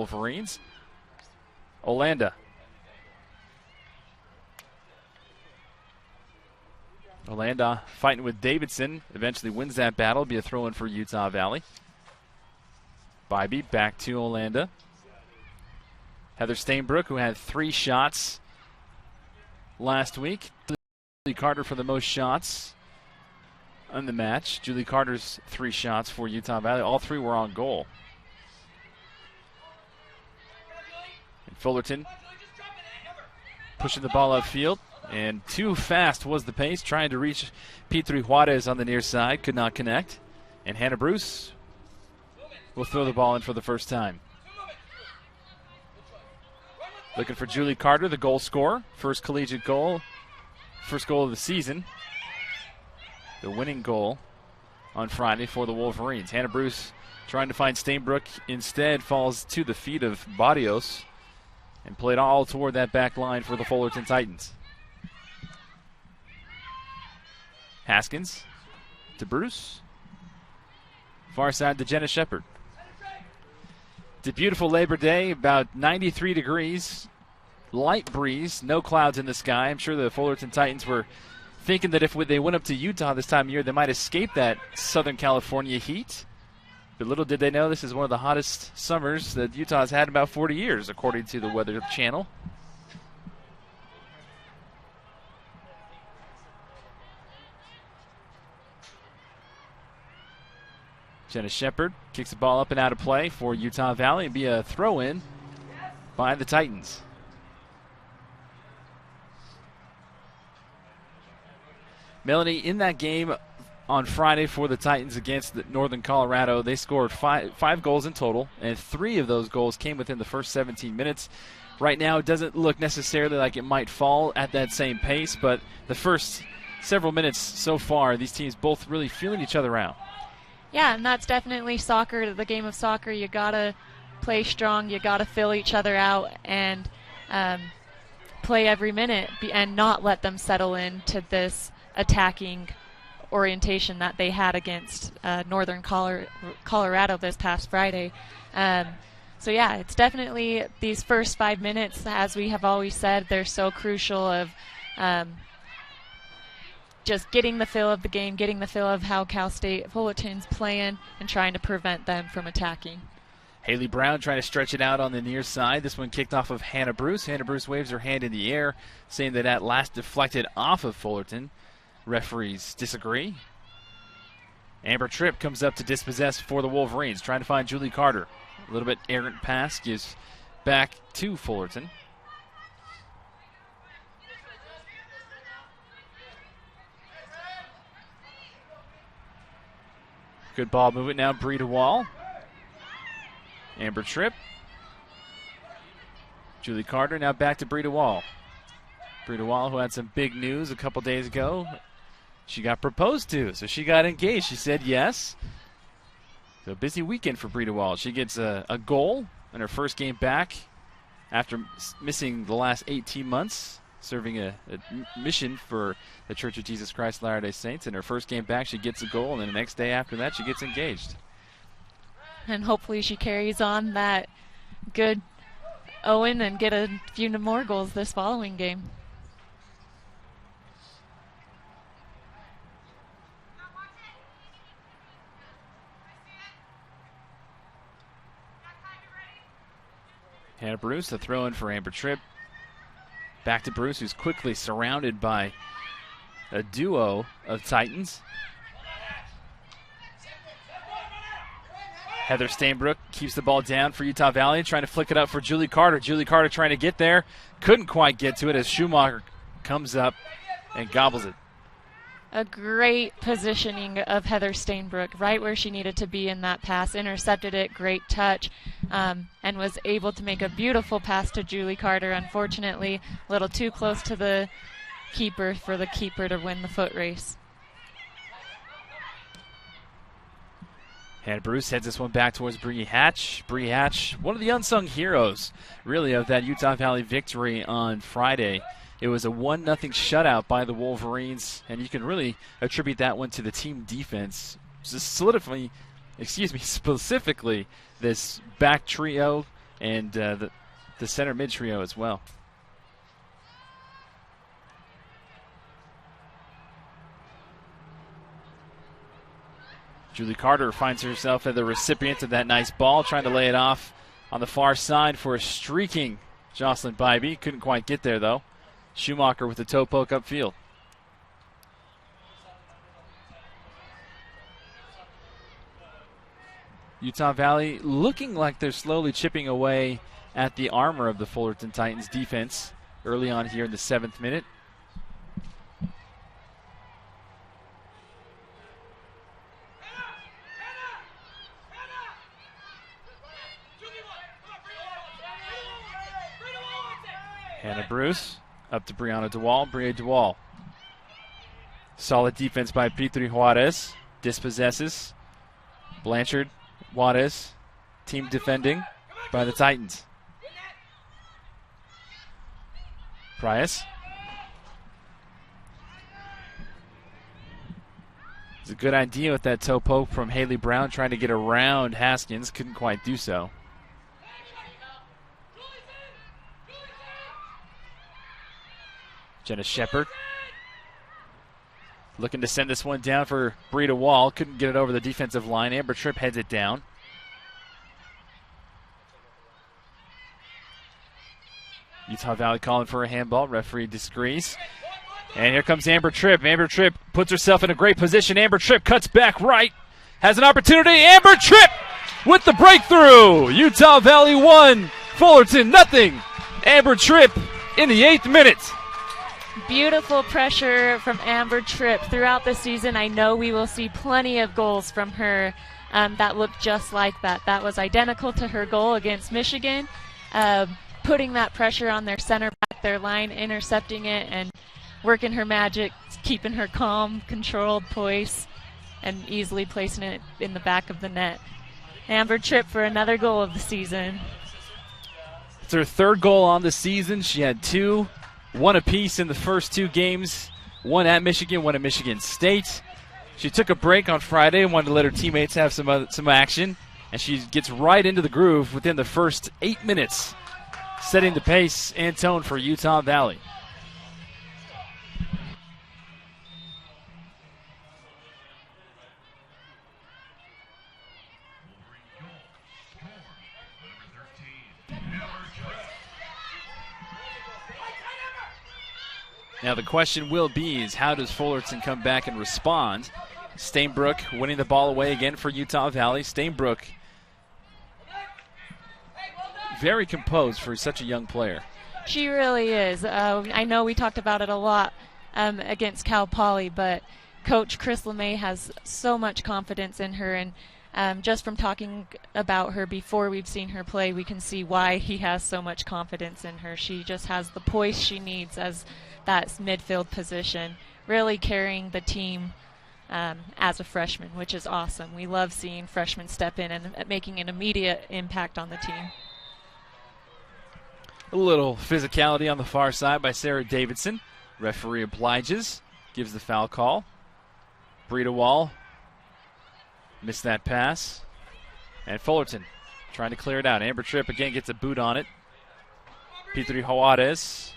Wolverines. Olanda. Olanda fighting with Davidson. Eventually wins that battle. Be a throw-in for Utah Valley. Bybee back to Olanda. Heather Stainbrook, who had 3 shots last week. Julie Carter for the most shots in the match. Julie Carter's 3 shots for Utah Valley. All 3 were on goal. And Fullerton pushing the ball upfield. And too fast was the pace, trying to reach P3 Juarez on the near side. Could not connect. And Hannah Bruce will throw the ball in for the first time. Looking for Julie Carter, the goal scorer. First collegiate goal. First goal of the season. The winning goal on Friday for the Wolverines. Hannah Bruce trying to find Stainbrook. Instead falls to the feet of Barrios and played all toward that back line for the Fullerton Titans. Haskins to Bruce. Far side to Jenna Shepard. It's a beautiful Labor Day, about 93 degrees, light breeze, no clouds in the sky. I'm sure the Fullerton Titans were thinking that if they went up to Utah this time of year, they might escape that Southern California heat. But little did they know this is one of the hottest summers that Utah's had in about 40 years, according to the Weather Channel. Jenna Shepard kicks the ball up and out of play for Utah Valley and be a throw-in by the Titans. Melanie, in that game on Friday for the Titans against Northern Colorado, they scored five goals in total, and 3 of those goals came within the first 17 minutes. Right now, it doesn't look necessarily like it might fall at that same pace, but the first several minutes so far, these teams both really feeling each other out. Yeah, and that's definitely soccer, the game of soccer. You got to play strong, you got to fill each other out, and play every minute and not let them settle into this attacking orientation that they had against Northern Colorado this past Friday. So yeah, it's definitely these first 5 minutes, as we have always said, they're so crucial of just getting the feel of the game, getting the feel of how Cal State Fullerton's playing, and trying to prevent them from attacking. Haley Brown trying to stretch it out on the near side. This one kicked off of Hannah Bruce. Hannah Bruce waves her hand in the air, saying that at last deflected off of Fullerton. Referees disagree. Amber Tripp comes up to dispossess for the Wolverines, trying to find Julie Carter. A little bit errant pass gives back to Fullerton. Good ball movement now, Breida Wall. Amber Tripp. Julie Carter now back to Breida Wall. Breida Wall, who had some big news a couple days ago. She got proposed to, so she got engaged. She said yes. So busy weekend for Breida Wall. She gets a goal in her first game back after missing the last 18 months, serving a mission for the Church of Jesus Christ Latter-day Saints. In her first game back, she gets a goal, and then the next day after that, she gets engaged. And hopefully she carries on that good Owen and get a few more goals this following game. Hannah Bruce, the throw-in for Amber Tripp. Back to Bruce, who's quickly surrounded by a duo of Titans. Heather Stainbrook keeps the ball down for Utah Valley, trying to flick it up for Julie Carter. Julie Carter trying to get there. Couldn't quite get to it as Schumacher comes up and gobbles it. A great positioning of Heather Stainbrook, right where she needed to be in that pass. Intercepted it, great touch, and was able to make a beautiful pass to Julie Carter. Unfortunately, a little too close to the keeper for the keeper to win the foot race. And Bruce heads this one back towards Bree Hatch. Bree Hatch, one of the unsung heroes, really, of that Utah Valley victory on Friday. It was a 1-0 shutout by the Wolverines, and you can really attribute that one to the team defense. Specifically, this back trio and the center mid trio as well. Julie Carter finds herself as the recipient of that nice ball, trying to lay it off on the far side for a streaking Jocelyn Bybee. Couldn't quite get there, though. Schumacher with the toe poke upfield. Utah Valley looking like they're slowly chipping away at the armor of the Fullerton Titans defense early on here in the 7th minute. Hannah Bruce up to Brianna DeWall. Bria DeWall. Solid defense by Petri Juarez. Dispossesses. Blanchard, Juarez. Team defending by the Titans. Price. It's a good idea with that toe poke from Haley Brown trying to get around Haskins. Couldn't quite do so. Jenna Shepard looking to send this one down for Brita Wall. Couldn't get it over the defensive line. Amber Tripp heads it down. Utah Valley calling for a handball. Referee disagrees. And here comes Amber Tripp. Amber Tripp puts herself in a great position. Amber Tripp cuts back right. Has an opportunity. Amber Tripp with the breakthrough. Utah Valley 1, Fullerton nothing. Amber Tripp in the 8th minute. Beautiful pressure from Amber Tripp throughout the season. I know we will see plenty of goals from her that look just like that. That was identical to her goal against Michigan. Putting that pressure on their center back, their line, intercepting it, and working her magic, keeping her calm, controlled, poised, and easily placing it in the back of the net. Amber Tripp for another goal of the season. It's her 3rd goal on the season. She had 2. One apiece in the first 2 games. One at Michigan, one at Michigan State. She took a break on Friday and wanted to let her teammates have some action. And she gets right into the groove within the first 8 minutes, setting the pace and tone for Utah Valley. Now the question will be is how does Fullerton come back and respond? Stainbrook winning the ball away again for Utah Valley. Stainbrook very composed for such a young player. She really is. I know we talked about it a lot against Cal Poly, but Coach Chris LeMay has so much confidence in her, and just from talking about her before we've seen her play, we can see why he has so much confidence in her. She just has the poise she needs as that midfield position, really carrying the team as a freshman, which is awesome. We love seeing freshmen step in and making an immediate impact on the team. A little physicality on the far side by Sarah Davidson. Referee obliges, gives the foul call. Brita Wall missed that pass. And Fullerton trying to clear it out. Amber Tripp again gets a boot on it. Petri Juarez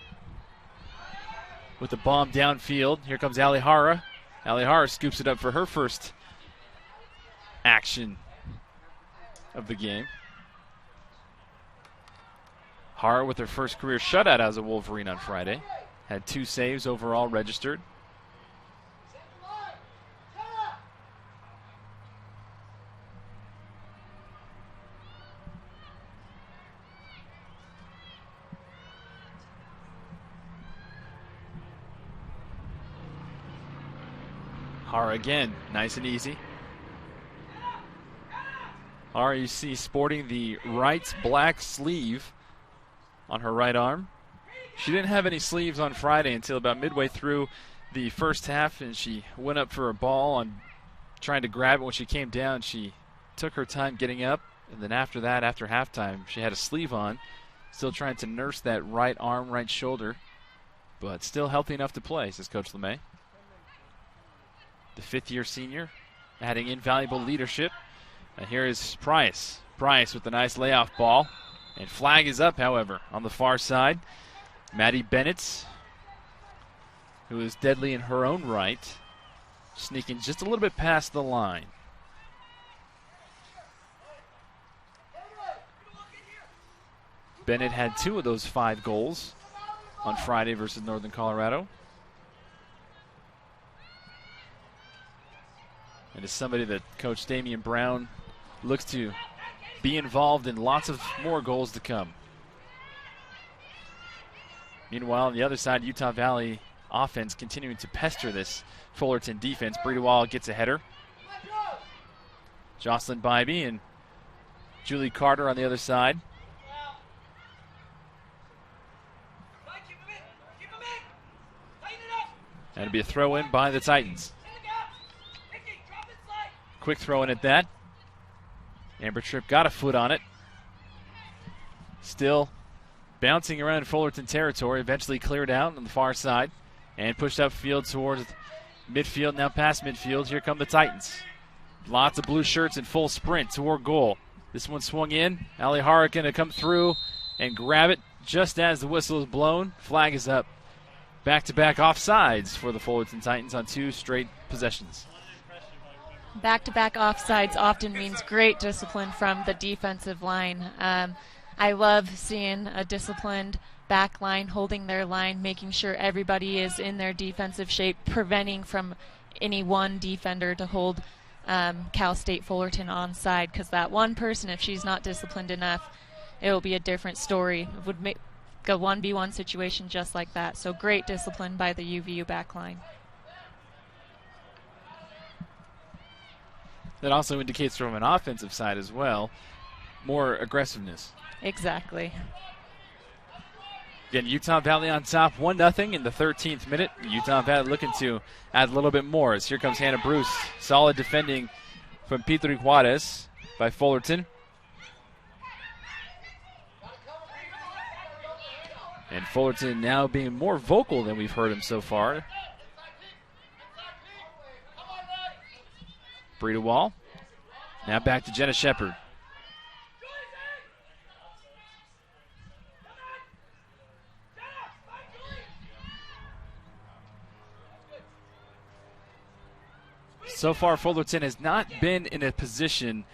with the bomb downfield. Here comes Ali Hara. Ali Hara scoops it up for her first action of the game. Hara with her first career shutout as a Wolverine on Friday. Had 2 saves overall registered. Hara again, nice and easy. Hara, you see, sporting the right black sleeve on her right arm. She didn't have any sleeves on Friday until about midway through the first half, and she went up for a ball and trying to grab it. When she came down, she took her time getting up, and then after that, after halftime, she had a sleeve on, still trying to nurse that right arm, right shoulder, but still healthy enough to play, says Coach LeMay. The 5th-year senior adding invaluable leadership. And here is Price. Price with the nice layoff ball. And flag is up, however, on the far side. Maddie Bennett, who is deadly in her own right, sneaking just a little bit past the line. Bennett had 2 of those 5 goals on Friday versus Northern Colorado. And is somebody that Coach Damian Brown looks to be involved in lots of more goals to come. Meanwhile, on the other side, Utah Valley offense continuing to pester this Fullerton defense. Breedewall gets a header. Jocelyn Bybee and Julie Carter on the other side. And it'll be a throw in by the Titans. Quick throw in at that. Amber Tripp got a foot on it. Still bouncing around Fullerton territory. Eventually cleared out on the far side and pushed upfield towards midfield. Now past midfield. Here come the Titans. Lots of blue shirts in full sprint toward goal. This one swung in. Ali Hara going to come through and grab it just as the whistle is blown. Flag is up. Back-to-back offsides for the Fullerton Titans on 2 straight possessions. Back-to-back offsides often means great discipline from the defensive line. I love seeing a disciplined back line holding their line, making sure everybody is in their defensive shape, preventing from any one defender to hold Cal State Fullerton onside, because that one person, if she's not disciplined enough, it will be a different story. It would make a 1v1 situation just like that. So great discipline by the UVU back line. That also indicates from an offensive side as well, more aggressiveness. Exactly. Again, Utah Valley on top, 1-0 in the 13th minute. Utah Valley looking to add a little bit more as here comes Hannah Bruce. Solid defending from Petri Juarez by Fullerton. And Fullerton now being more vocal than we've heard him so far. Breedewall. Now back to Jenna Shepard. So far, Fullerton has not been in a position,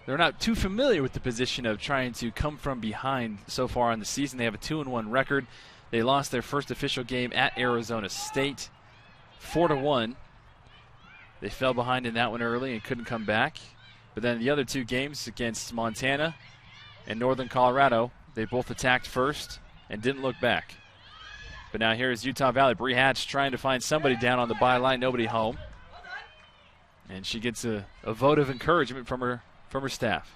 they're not too familiar with the position of trying to come from behind so far in the season. They have a 2-1 record. They lost their first official game at Arizona State, 4-1. They fell behind in that one early and couldn't come back. But then the other 2 games against Montana and Northern Colorado, they both attacked first and didn't look back. But now here is Utah Valley. Bree Hatch trying to find somebody down on the byline, nobody home. And she gets a vote of encouragement from her staff.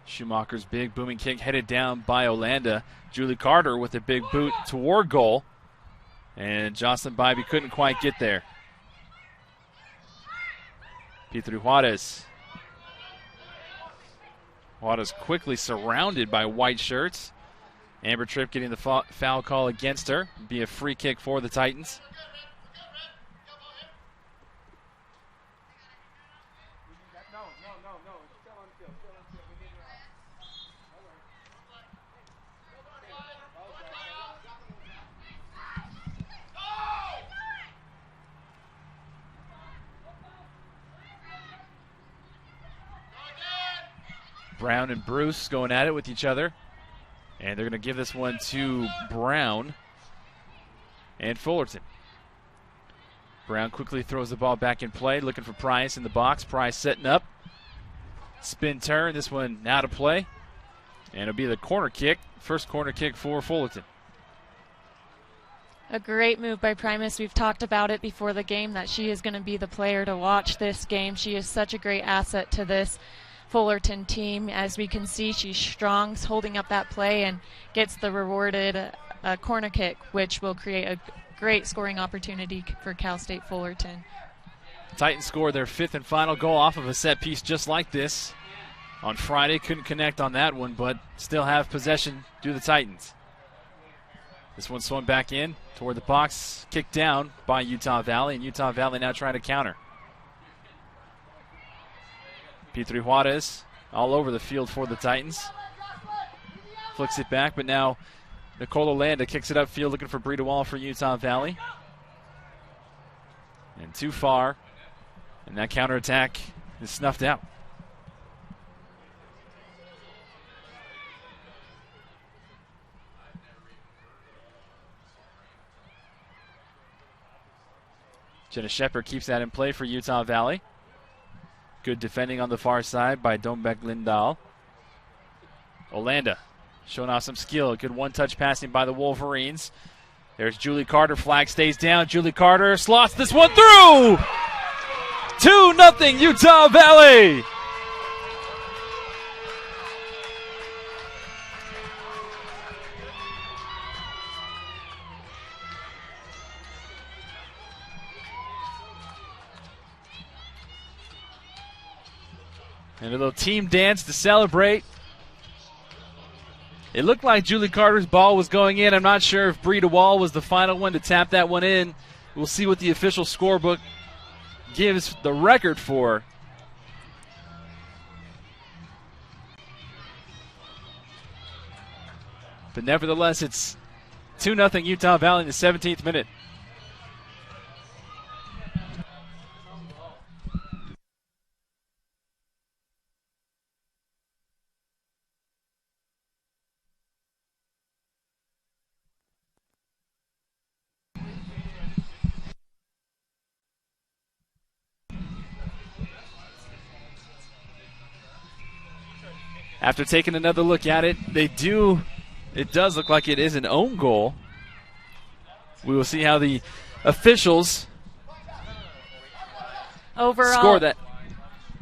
Schumacher's big booming kick headed down by Olanda. Julie Carter with a big boot toward goal. And Jocelyn Bybee couldn't quite get there. Petri Juarez. Juarez quickly surrounded by white shirts. Amber Tripp getting the foul call against her. Be a free kick for the Titans. Brown and Bruce going at it with each other. And they're going to give this one to Brown and Fullerton. Brown quickly throws the ball back in play, looking for Price in the box. Price setting up. Spin turn, this one out of play. And it'll be the corner kick, first corner kick for Fullerton. A great move by Primus. We've talked about it before the game that she is going to be the player to watch this game. She is such a great asset to this Fullerton team. As we can see, she's strong, holding up that play, and gets the rewarded corner kick, which will create a great scoring opportunity for Cal State Fullerton. Titans scored their 5th and final goal off of a set piece just like this on Friday. Couldn't connect on that one, but still have possession to the Titans. This one swung back in toward the box, kicked down by Utah Valley, and Utah Valley now trying to counter. P3 Juarez all over the field for the Titans. Flicks it back, but now Nicole Olanda kicks it upfield looking for Breida Wall for Utah Valley. And too far, and that counterattack is snuffed out. Jenna Shepard keeps that in play for Utah Valley. Good defending on the far side by Dombek Lindahl. Olanda showing off some skill. Good one-touch passing by the Wolverines. There's Julie Carter. Flag stays down. Julie Carter slots this one through! 2-0 Utah Valley! And a little team dance to celebrate. It looked like Julie Carter's ball was going in. I'm not sure if Breida Wall was the final one to tap that one in. We'll see what the official scorebook gives the record for. But nevertheless, it's 2-0 Utah Valley in the 17th minute. After taking another look at it, it does look like it is an own goal. We will see how the officials score that.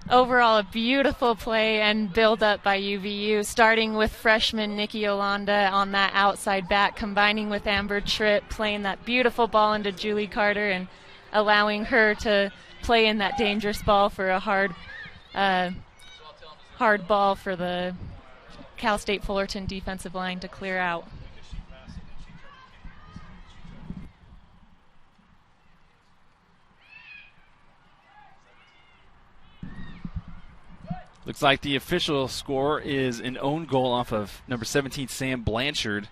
Overall, a beautiful play and build-up by UVU, starting with freshman Nikki Olanda on that outside back, combining with Amber Tripp, playing that beautiful ball into Julie Carter and allowing her to play in that dangerous ball for a hard ball for the Cal State Fullerton defensive line to clear out. Looks like the official score is an own goal off of number 17, Sam Blanchard,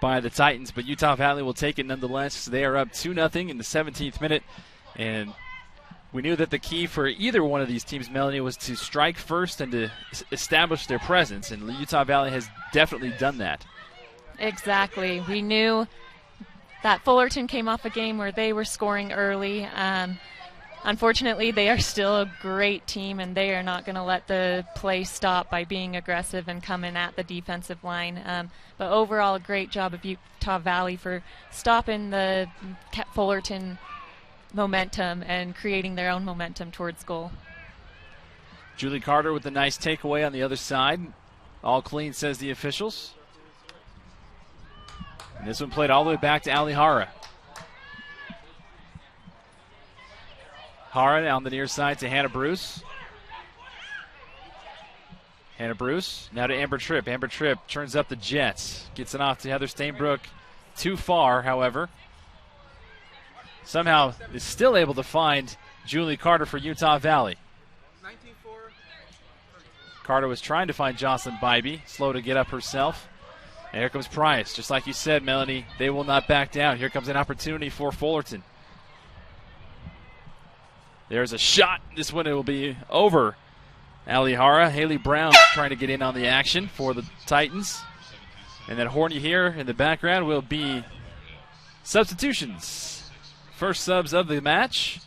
by the Titans. But Utah Valley will take it nonetheless. They are up 2-0 in the 17th minute. And we knew that the key for either one of these teams, Melanie, was to strike first and to establish their presence. And Utah Valley has definitely done that. Exactly. We knew that Fullerton came off a game where they were scoring early. Unfortunately, they are still a great team, and they are not going to let the play stop by being aggressive and coming at the defensive line. But overall, a great job of Utah Valley for stopping the Fullerton momentum and creating their own momentum towards goal. Julie Carter with a nice takeaway on the other side. All clean, says the officials. And this one played all the way back to Ali Hara. Hara on the near side to Hannah Bruce. Hannah Bruce now to Amber Tripp. Amber Tripp turns up the Jets. Gets it off to Heather Stainbrook. Too far, however. Somehow is still able to find Julie Carter for Utah Valley. Carter was trying to find Jocelyn Bybee. Slow to get up herself. And here comes Price. Just like you said, Melanie, they will not back down. Here comes an opportunity for Fullerton. There's a shot. This one, it will be over Ali Hara. Haley Brown trying to get in on the action for the Titans. And that horn you hear in the background will be substitutions. First subs of the match.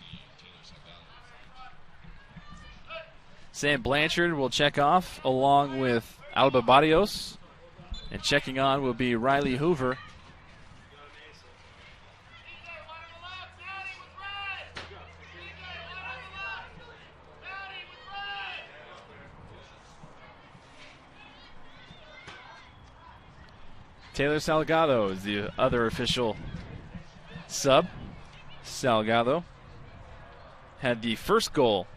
Sam Blanchard will check off along with Alba Barrios. And checking on will be Riley Hoover. Taylor Salgado is the other official sub. Salgado had the first goal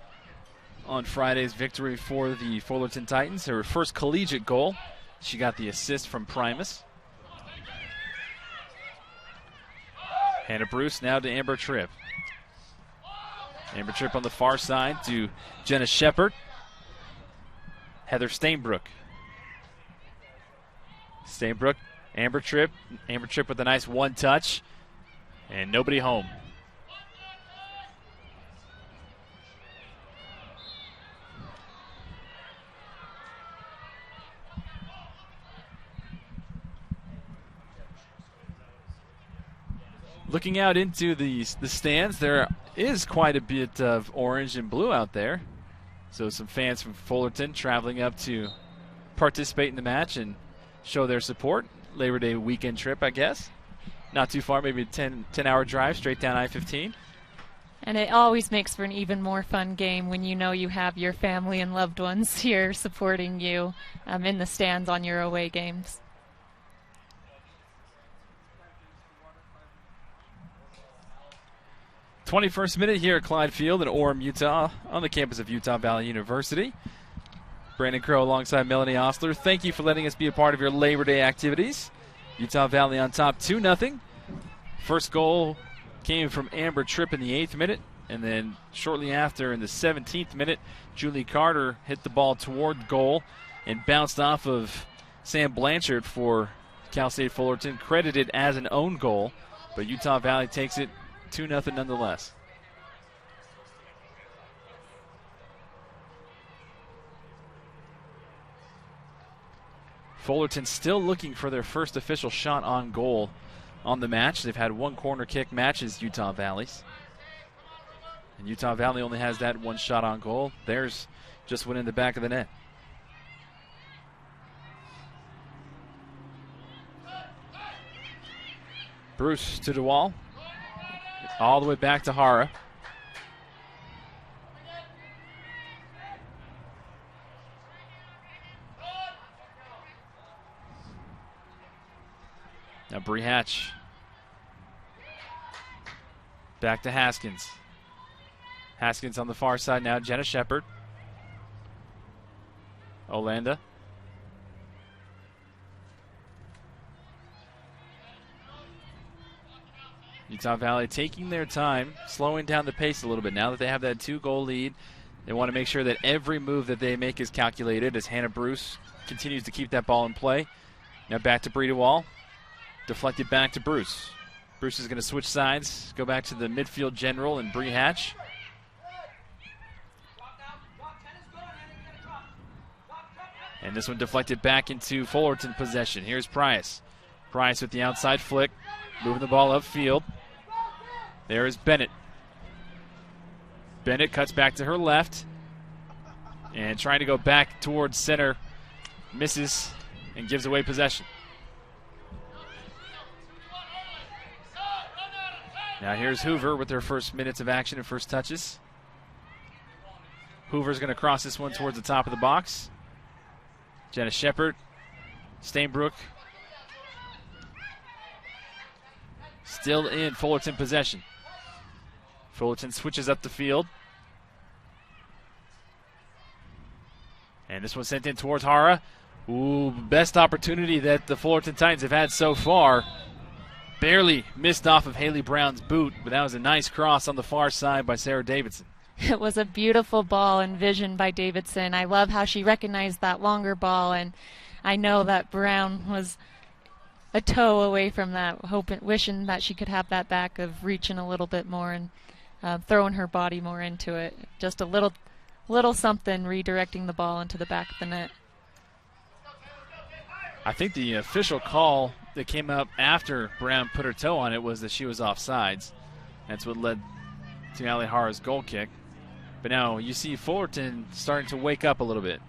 on Friday's victory for the Fullerton Titans, her first collegiate goal. She got the assist from Primus. Hannah Bruce now to Amber Tripp. Amber Tripp on the far side to Jenna Shepard. Heather Stainbrook. Stainbrook, Amber Tripp. Amber Tripp with a nice one touch. And nobody home. Looking out into the stands, there is quite a bit of orange and blue out there. So some fans from Fullerton traveling up to participate in the match and show their support. Labor Day weekend trip, I guess. Not too far, maybe a 10-hour drive straight down I-15. And it always makes for an even more fun game when you know you have your family and loved ones here supporting you in the stands on your away games. 21st minute here at Clyde Field in Orem, Utah, on the campus of Utah Valley University. Brandon Crow alongside Melanie Ostler. Thank you for letting us be a part of your Labor Day activities. Utah Valley on top 2-0. First goal came from Amber Tripp in the 8th minute, and then shortly after in the 17th minute, Julie Carter hit the ball toward goal and bounced off of Sam Blanchard for Cal State Fullerton, credited as an own goal, but Utah Valley takes it 2-0 nonetheless. Fullerton still looking for their first official shot on goal on the match. They've had one corner kick matches, Utah Valley's. And Utah Valley only has that one shot on goal. Theirs just went in the back of the net. Bruce to DeWall. All the way back to Hara. Now Bree Hatch. Back to Haskins. Haskins on the far side now. Jenna Shepard. Olanda. Utah Valley taking their time, slowing down the pace a little bit. Now that they have that 2-goal lead, they want to make sure that every move that they make is calculated as Hannah Bruce continues to keep that ball in play. Now back to Bree Wall. Deflected back to Bruce. Bruce is going to switch sides, go back to the midfield general and Bree Hatch. And this one deflected back into Fullerton possession. Here's Price. Price with the outside flick, moving the ball upfield. There is Bennett. Bennett cuts back to her left and trying to go back towards center. Misses and gives away possession. Now here's Hoover with her first minutes of action and first touches. Hoover's going to cross this one towards the top of the box. Jenna Shepard, Stainbrook. Still in Fullerton possession. Fullerton switches up the field. And this one sent in towards Hara. Ooh, best opportunity that the Fullerton Titans have had so far. Barely missed off of Haley Brown's boot, but that was a nice cross on the far side by Sarah Davidson. It was a beautiful ball and vision by Davidson. I love how she recognized that longer ball, and I know that Brown was a toe away from that, wishing that she could have that back of reaching a little bit more and throwing her body more into it. Just a little something redirecting the ball into the back of the net. I think the official call that came up after Brown put her toe on it was that she was offsides. That's what led to Ali Hara's goal kick. But now you see Fullerton starting to wake up a little bit.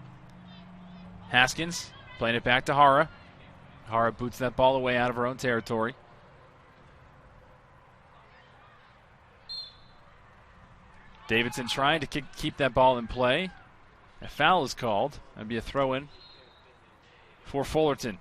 Haskins playing it back to Hara. Hara boots that ball away out of her own territory. Davidson trying to keep that ball in play. A foul is called. That'd be a throw-in for Fullerton.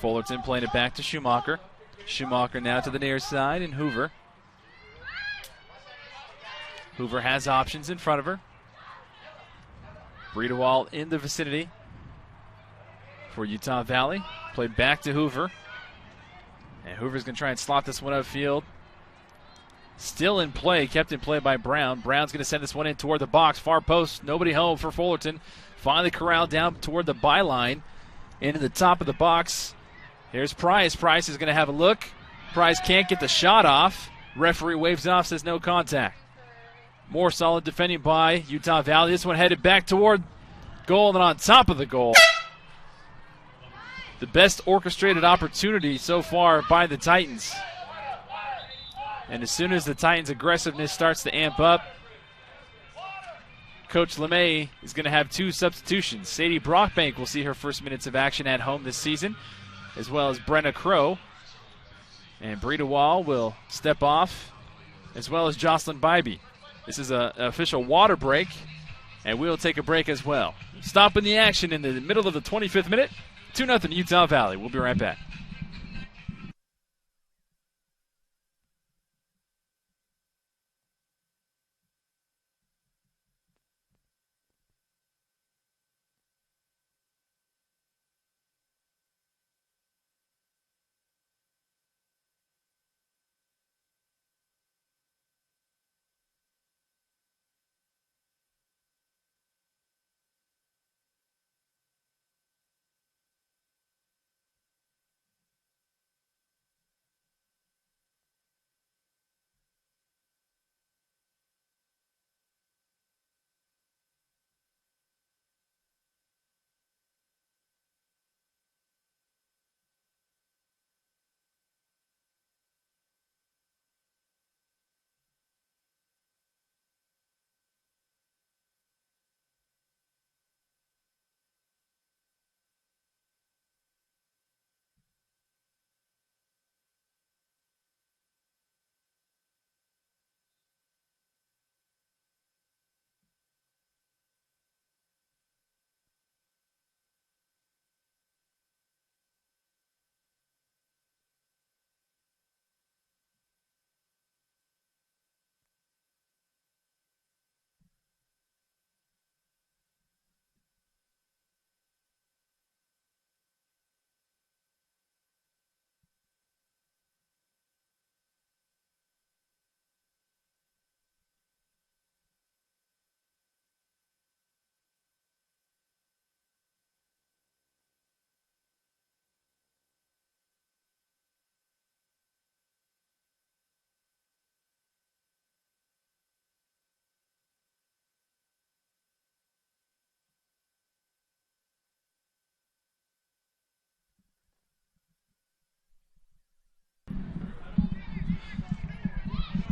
Fullerton playing it back to Schumacher. Schumacher now to the near side, and Hoover. Hoover has options in front of her. Breedewall in the vicinity for Utah Valley. Played back to Hoover. And Hoover's going to try and slot this one upfield. Still in play, kept in play by Brown. Brown's going to send this one in toward the box. Far post, nobody home for Fullerton. Finally corralled down toward the byline. Into the top of the box. Here's Price. Price is going to have a look. Price can't get the shot off. Referee waves it off, says no contact. More solid defending by Utah Valley. This one headed back toward goal and on top of the goal. The best orchestrated opportunity so far by the Titans. And as soon as the Titans' aggressiveness starts to amp up, Coach LeMay is going to have 2 substitutions. Sadie Brockbank will see her first minutes of action at home this season, as well as Brenna Crow. And Breedewall will step off, as well as Jocelyn Bybee. This is an official water break, and we'll take a break as well. Stopping the action in the middle of the 25th minute. 2-0 Utah Valley. We'll be right back.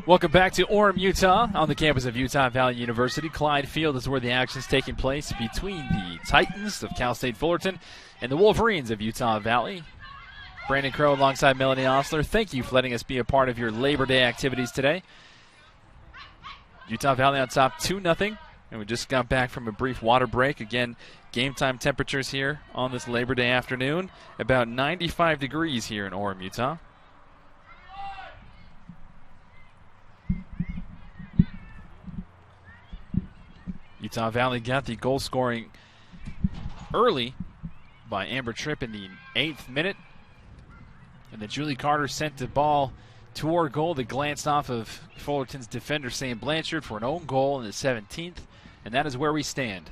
Welcome back to Orem, Utah, on the campus of Utah Valley University. Clyde Field is where the action is taking place between the Titans of Cal State Fullerton and the Wolverines of Utah Valley. Brandon Crow alongside Melanie Osler. Thank you for letting us be a part of your Labor Day activities today. Utah Valley on top 2-0, and we just got back from a brief water break. Again, game time temperatures here on this Labor Day afternoon, about 95 degrees here in Orem, Utah. Utah Valley got the goal scoring early by Amber Tripp in the 8th minute. And then Julie Carter sent the ball toward goal that glanced off of Fullerton's defender, Sam Blanchard, for an own goal in the 17th. And that is where we stand.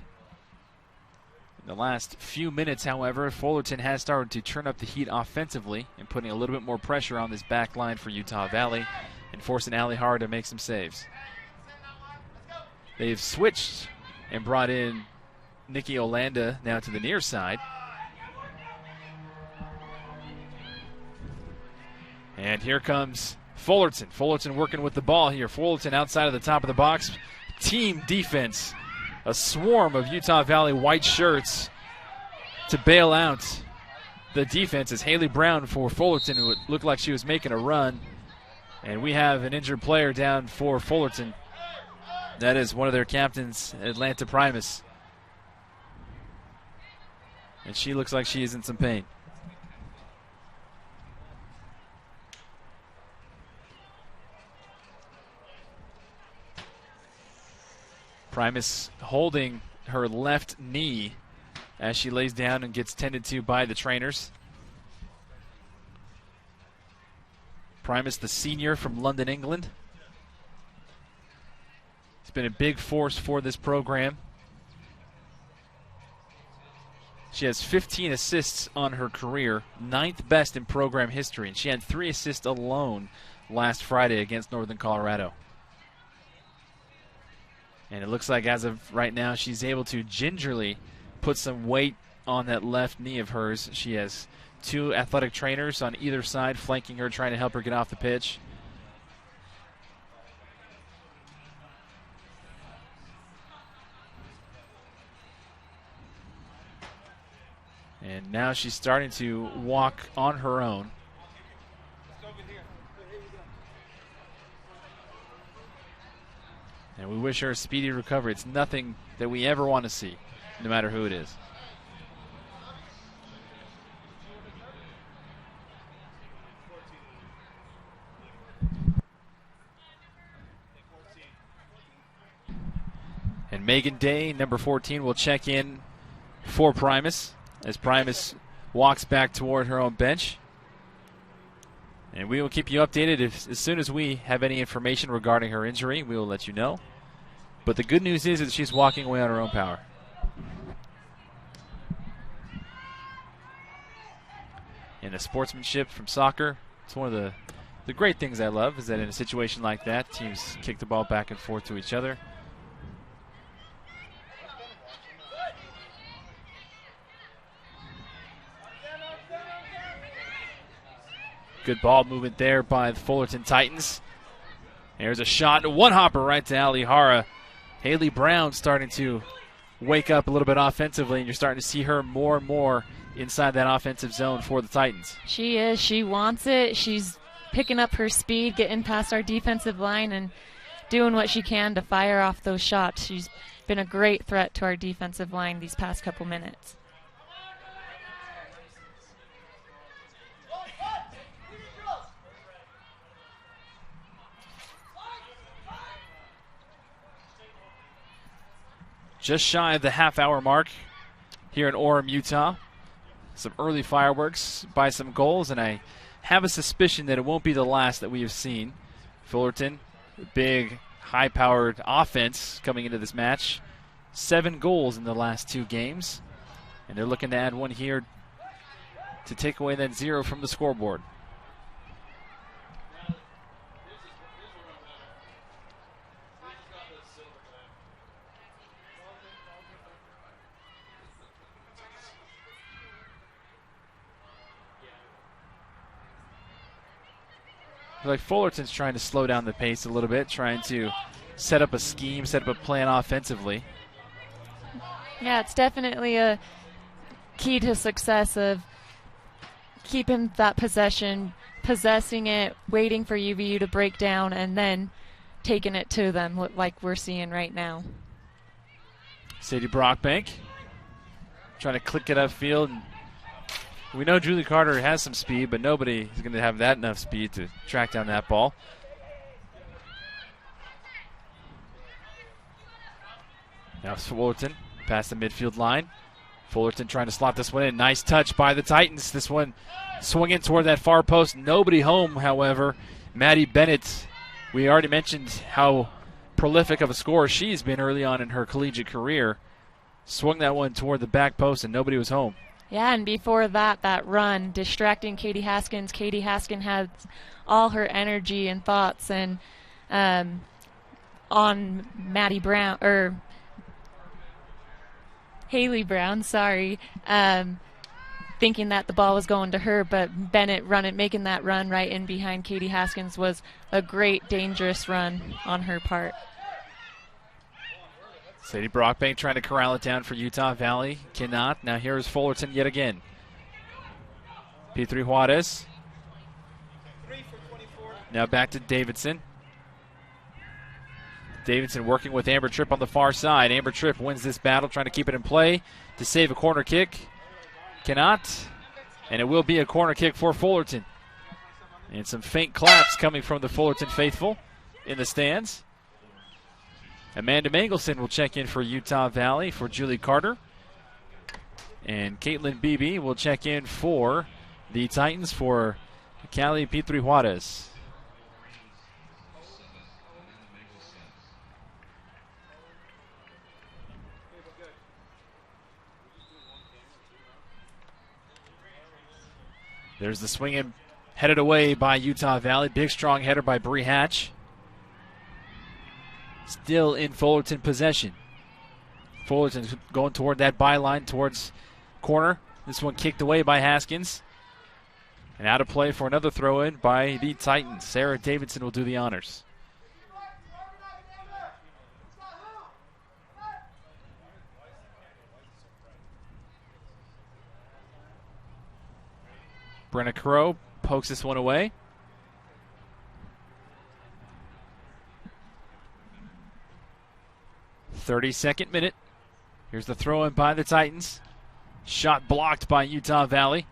In the last few minutes, however, Fullerton has started to turn up the heat offensively and putting a little bit more pressure on this back line for Utah Valley and forcing Allie Hard to make some saves. They've switched and brought in Nikki Olanda now to the near side. And here comes Fullerton. Fullerton working with the ball here. Fullerton outside of the top of the box. Team defense. A swarm of Utah Valley white shirts to bail out the defense as Haley Brown for Fullerton, who looked like she was making a run. And we have an injured player down for Fullerton. That is one of their captains, Atlanta Primus. And she looks like she is in some pain. Primus holding her left knee as she lays down and gets tended to by the trainers. Primus, the senior from London, England. He's been a big force for this program. She has 15 assists on her career, 9th best in program history, and she had 3 assists alone last Friday against Northern Colorado. And it looks like as of right now, she's able to gingerly put some weight on that left knee of hers. She has 2 athletic trainers on either side flanking her, trying to help her get off the pitch. And now she's starting to walk on her own. And we wish her a speedy recovery. It's nothing that we ever want to see, no matter who it is. And Megan Day, number 14, will check in for Primus as Primus walks back toward her own bench. And we will keep you updated as soon as we have any information regarding her injury. We will let you know. But the good news is that she's walking away on her own power. And the sportsmanship from soccer, it's one of the great things I love, is that in a situation like that, teams kick the ball back and forth to each other. Good ball movement there by the Fullerton Titans. There's a shot, one hopper right to Ali Hara. Haley Brown starting to wake up a little bit offensively, and you're starting to see her more and more inside that offensive zone for the Titans. She is. She wants it. She's picking up her speed, getting past our defensive line, and doing what she can to fire off those shots. She's been a great threat to our defensive line these past couple minutes. Just shy of the half-hour mark here in Orem, Utah. Some early fireworks by some goals, and I have a suspicion that it won't be the last that we have seen. Fullerton, big, high-powered offense coming into this match. 7 goals in the last 2 games, and they're looking to add one here to take away that 0 from the scoreboard. Like Fullerton's trying to slow down the pace a little bit, trying to set up a scheme, set up a plan offensively. Yeah, it's definitely a key to success of keeping that possession, possessing it, waiting for UVU to break down, and then taking it to them like we're seeing right now. Sadie Brockbank trying to click it upfield. We know Julie Carter has some speed, but nobody is going to have that enough speed to track down that ball. Now Fullerton past the midfield line. Fullerton trying to slot this one in. Nice touch by the Titans. This one swinging toward that far post. Nobody home, however. Maddie Bennett, we already mentioned how prolific of a scorer she's been early on in her collegiate career. Swung that one toward the back post, and nobody was home. Yeah, and before that run, distracting Katie Haskins. Katie Haskins has all her energy and thoughts and on Maddie Brown, or Haley Brown, sorry, thinking that the ball was going to her, but Bennett making that run right in behind Katie Haskins was a great, dangerous run on her part. Sadie Brockbank trying to corral it down for Utah Valley. Cannot. Now here's Fullerton yet again. P3 Juarez. Now back to Davidson. Davidson working with Amber Tripp on the far side. Amber Tripp wins this battle, trying to keep it in play to save a corner kick. Cannot. And it will be a corner kick for Fullerton. And some faint claps coming from the Fullerton faithful in the stands. Amanda Mangelson will check in for Utah Valley for Julie Carter. And Caitlin Beebe will check in for the Titans for Callie Petri Juarez. There's the swing in, headed away by Utah Valley. Big, strong header by Bree Hatch. Still in Fullerton possession. Fullerton's going toward that byline, towards corner. This one kicked away by Haskins. And out of play for another throw-in by the Titans. Sarah Davidson will do the honors. Brenna Crow pokes this one away. .32 minute. Here's the throw in by the Titans. Shot blocked by Utah Valley.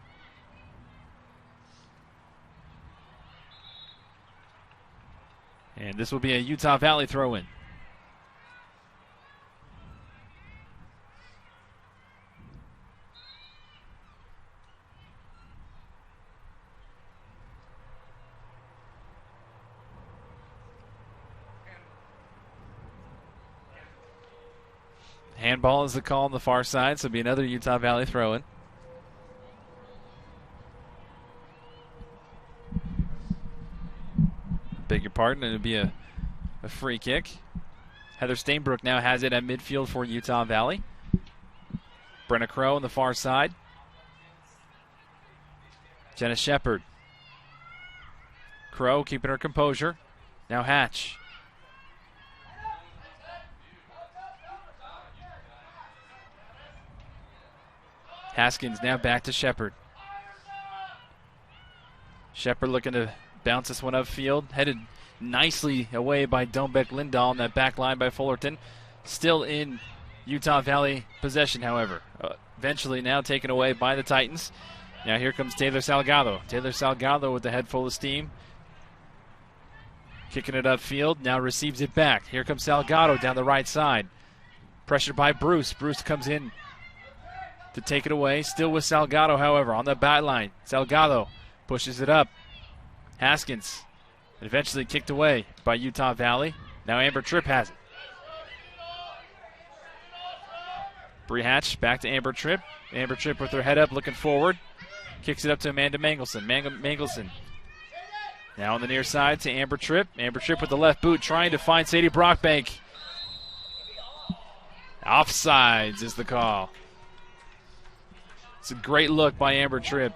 And this will be a Utah Valley throw in. Handball is the call on the far side, so it'll be another Utah Valley throw-in. Beg your pardon, it'll be a free kick. Heather Stainbrook now has it at midfield for Utah Valley. Brenna Crow on the far side. Jenna Shepard. Crow keeping her composure. Now Hatch. Haskins now back to Shepard. Shepard looking to bounce this one upfield. Headed nicely away by Domebeck Lindahl on that back line by Fullerton. Still in Utah Valley possession, however. Eventually now taken away by the Titans. Now here comes Taylor Salgado. Taylor Salgado with the head full of steam. Kicking it upfield. Now receives it back. Here comes Salgado down the right side. Pressured by Bruce. Bruce comes in to take it away. Still with Salgado, however, on the back line. Salgado pushes it up. Haskins eventually kicked away by Utah Valley. Now Amber Tripp has it. Bree Hatch back to Amber Tripp. Amber Tripp with her head up, looking forward. Kicks it up to Amanda Mangelson. Mangelson now on the near side to Amber Tripp. Amber Tripp with the left boot trying to find Sadie Brockbank. Offsides is the call. It's a great look by Amber Tripp.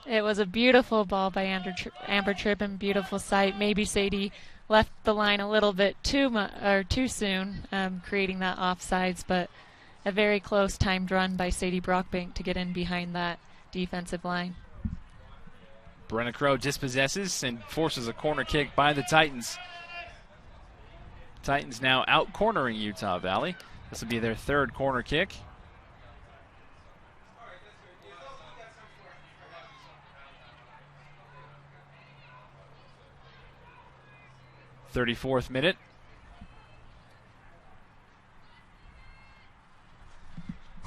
It was a beautiful ball by Amber Tripp and beautiful sight. Maybe Sadie left the line a little bit too soon, creating that offsides, but a very close timed run by Sadie Brockbank to get in behind that defensive line. Brenna Crow dispossesses and forces a corner kick by the Titans. Titans now out-cornering Utah Valley. This will be their third corner kick. 34th minute.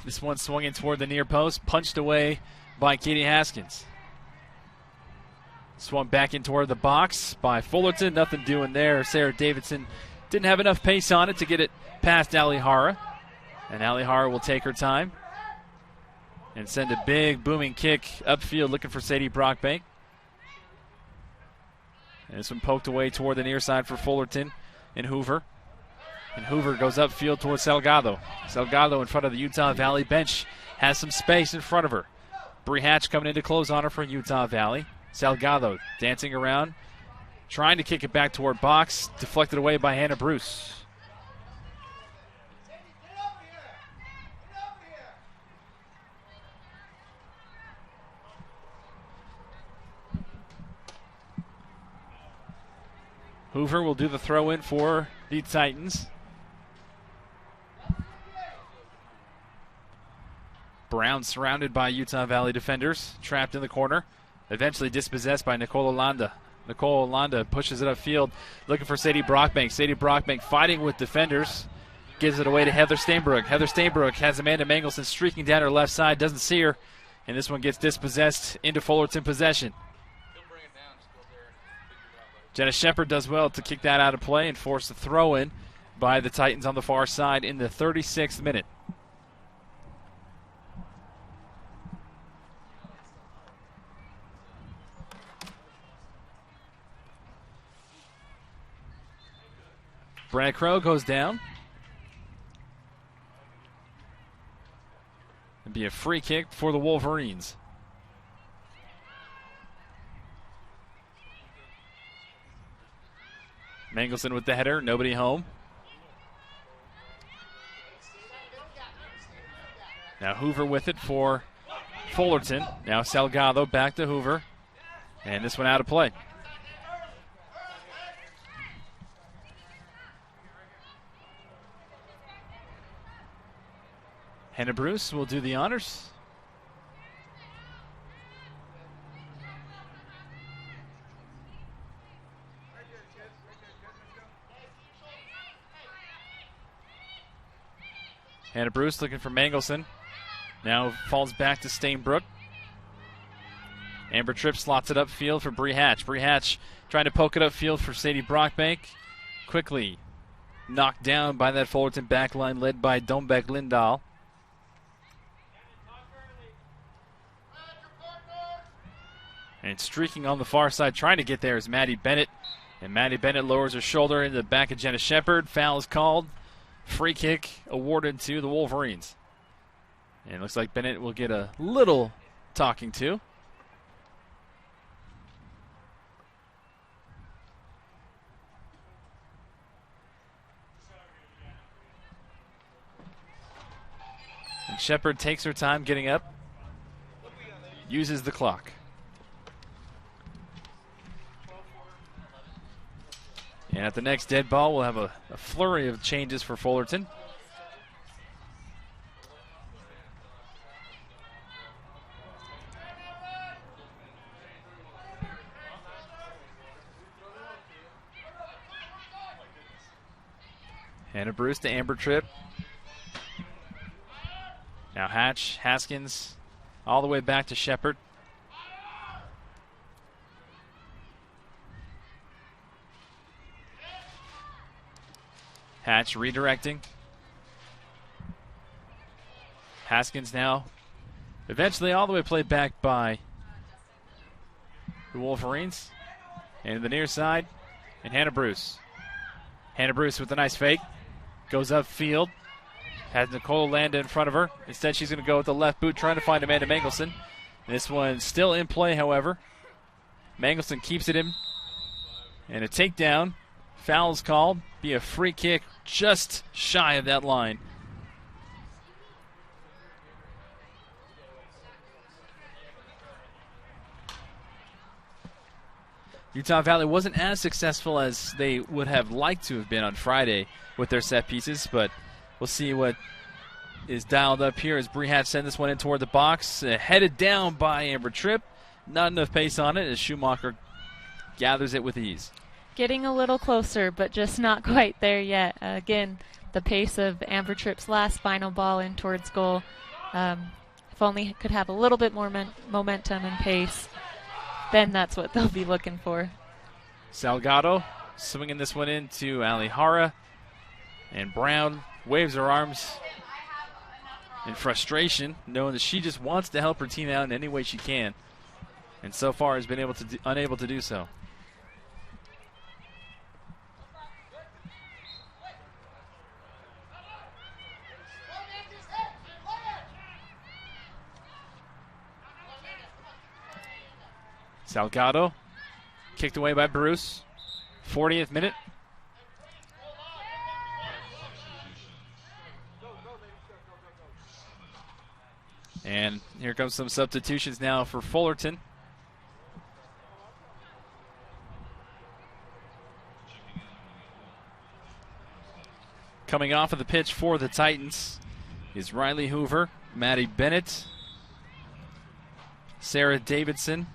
This one swung in toward the near post, punched away by Katie Haskins. Swung back in toward the box by Fullerton. Nothing doing there. Sarah Davidson didn't have enough pace on it to get it past Ali Hara. And Ali Hara will take her time and send a big booming kick upfield looking for Sadie Brockbank. And this one poked away toward the near side for Fullerton and Hoover. And Hoover goes upfield towards Salgado. Salgado in front of the Utah Valley bench has some space in front of her. Bree Hatch coming in to close on her for Utah Valley. Salgado dancing around, trying to kick it back toward box, deflected away by Hannah Bruce. Hoover will do the throw in for the Titans. Brown surrounded by Utah Valley defenders, trapped in the corner, eventually dispossessed by Nicola Landa. Nicole Olanda pushes it upfield, looking for Sadie Brockbank. Sadie Brockbank fighting with defenders. Gives it away to Heather Stainbrook. Heather Stainbrook has Amanda Mangelson streaking down her left side. Doesn't see her. And this one gets dispossessed into Fullerton possession. Jenna Shepard does well to kick that out of play and force the throw in by the Titans on the far side in the 36th minute. Brad Crow goes down. It'll be a free kick for the Wolverines. Mangelson with the header, nobody home. Now Hoover with it for Fullerton. Now Salgado back to Hoover. And this one out of play. Hannah Bruce will do the honors. Hannah Bruce looking for Mangelson. Now falls back to Stainbrook. Amber Tripp slots it upfield for Bree Hatch. Bree Hatch trying to poke it upfield for Sadie Brockbank. Quickly knocked down by that Fullerton backline led by Dombeck Lindahl. And streaking on the far side, trying to get there is Maddie Bennett. And Maddie Bennett lowers her shoulder into the back of Jenna Shepard. Foul is called. Free kick awarded to the Wolverines. And it looks like Bennett will get a little talking to. And Shepard takes her time getting up. Uses the clock. And at the next dead ball, we'll have a flurry of changes for Fullerton. Hannah Bruce to Amber Tripp. Now Hatch, Haskins, all the way back to Shepard. Hatch redirecting. Haskins now eventually all the way played back by the Wolverines. And the near side, and Hannah Bruce. Hannah Bruce with a nice fake. Goes upfield. Has Nicole Landa in front of her. Instead, she's going to go with the left boot, trying to find Amanda Mangelson. This one still in play, however. Mangelson keeps it in. And a takedown. Foul is called. Be a free kick just shy of that line. Utah Valley wasn't as successful as they would have liked to have been on Friday with their set pieces, but we'll see what is dialed up here as Bree Hatch sends this one in toward the box. Headed down by Amber Tripp. Not enough pace on it as Schumacher gathers it with ease. Getting a little closer, but just not quite there yet. Again, the pace of Amber Tripp's last final ball in towards goal. If only could have a little bit more momentum and pace, then that's what they'll be looking for. Salgado swinging this one in to Ali Hara. And Brown waves her arms in frustration, knowing that she just wants to help her team out in any way she can. And so far has been unable to do so. Salgado kicked away by Bruce. 40th minute. And here comes some substitutions now for Fullerton. Coming off of the pitch for the Titans is Riley Hoover, Maddie Bennett, Sarah Davidson,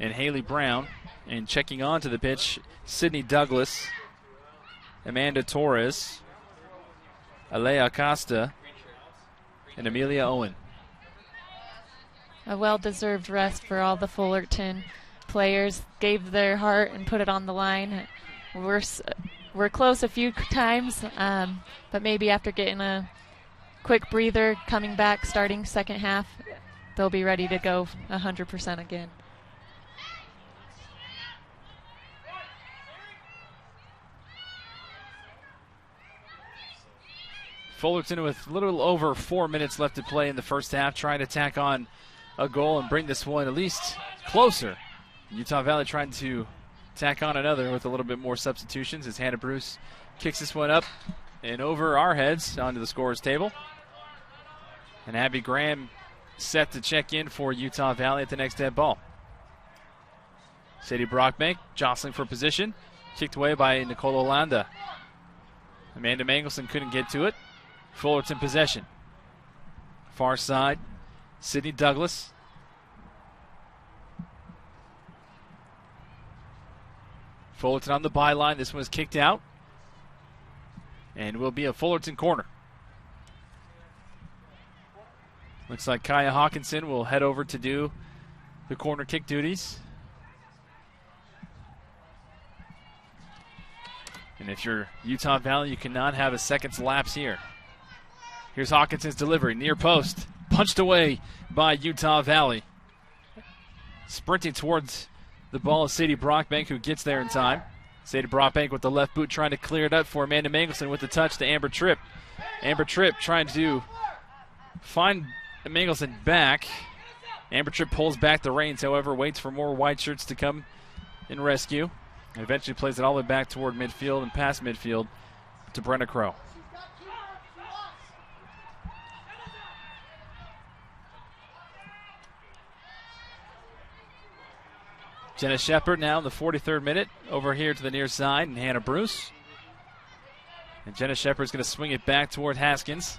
and Haley Brown. And checking onto the pitch, Sydney Douglas, Amanda Torres, Alea Acosta, and Amelia Owen. A well-deserved rest for all the Fullerton players. Gave their heart and put it on the line. We're close a few times, but maybe after getting a quick breather, coming back, starting second half, they'll be ready to go 100% again. Fullerton with a little over 4 minutes left to play in the first half, trying to tack on a goal and bring this one at least closer. Utah Valley trying to tack on another with a little bit more substitutions as Hannah Bruce kicks this one up and over our heads onto the scorer's table. And Abby Graham set to check in for Utah Valley at the next dead ball. Sadie Brockbank jostling for position, kicked away by Nicole Olanda. Amanda Mangelson couldn't get to it. Fullerton possession. Far side, Sydney Douglas. Fullerton on the byline. This one was kicked out. And will be a Fullerton corner. Looks like Kaya Hawkinson will head over to do the corner kick duties. And if you're Utah Valley, you cannot have a second's lapse here. Here's Hawkinson's delivery, near post. Punched away by Utah Valley. Sprinting towards the ball is Sadie Brockbank, who gets there in time. Sadie Brockbank with the left boot trying to clear it up for Amanda Mangelson with the touch to Amber Tripp. Amber Tripp trying to find Mangelson back. Amber Tripp pulls back the reins, however, waits for more white shirts to come in rescue. And eventually plays it all the way back toward midfield and past midfield to Brenna Crow. Jenna Shepard now in the 43rd minute over here to the near side, and Hannah Bruce. And Jenna Shepard's going to swing it back toward Haskins.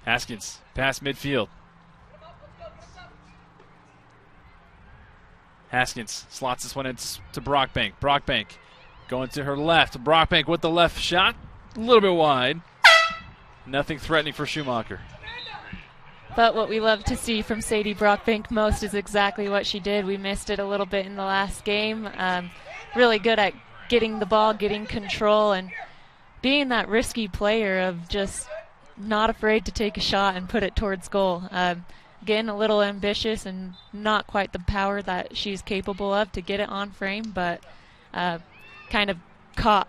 Haskins past midfield. Haskins slots this one into Brockbank. Brockbank going to her left. Brockbank with the left shot. A little bit wide. Nothing threatening for Schumacher. But what we love to see from Sadie Brockbank most is exactly what she did. We missed it a little bit in the last game. Really good at getting the ball, getting control, and being that risky player of just not afraid to take a shot and put it towards goal. Again, a little ambitious and not quite the power that she's capable of to get it on frame, but kind of caught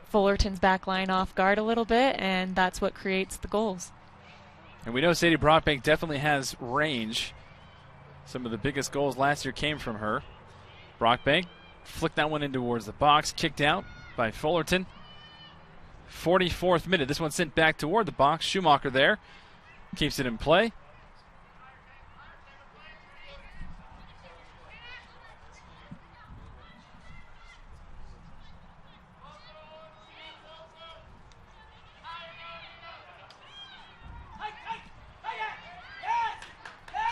Fullerton's back line off guard a little bit, and that's what creates the goals. And we know Sadie Brockbank definitely has range. Some of the biggest goals last year came from her. Brockbank flicked that one in towards the box, kicked out by Fullerton. 44th minute. This one sent back toward the box. Schumacher there. Keeps it in play.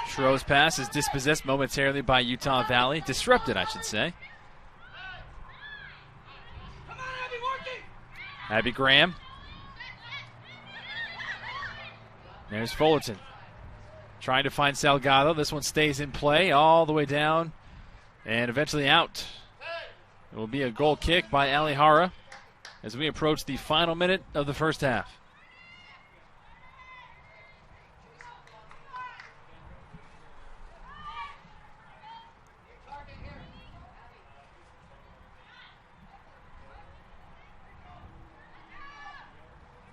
Schro's pass is dispossessed momentarily by Utah Valley. Disrupted, I should say. Abby Graham. There's Fullerton. Trying to find Salgado. This one stays in play all the way down and eventually out. It will be a goal kick by Ali Hara as we approach the final minute of the first half.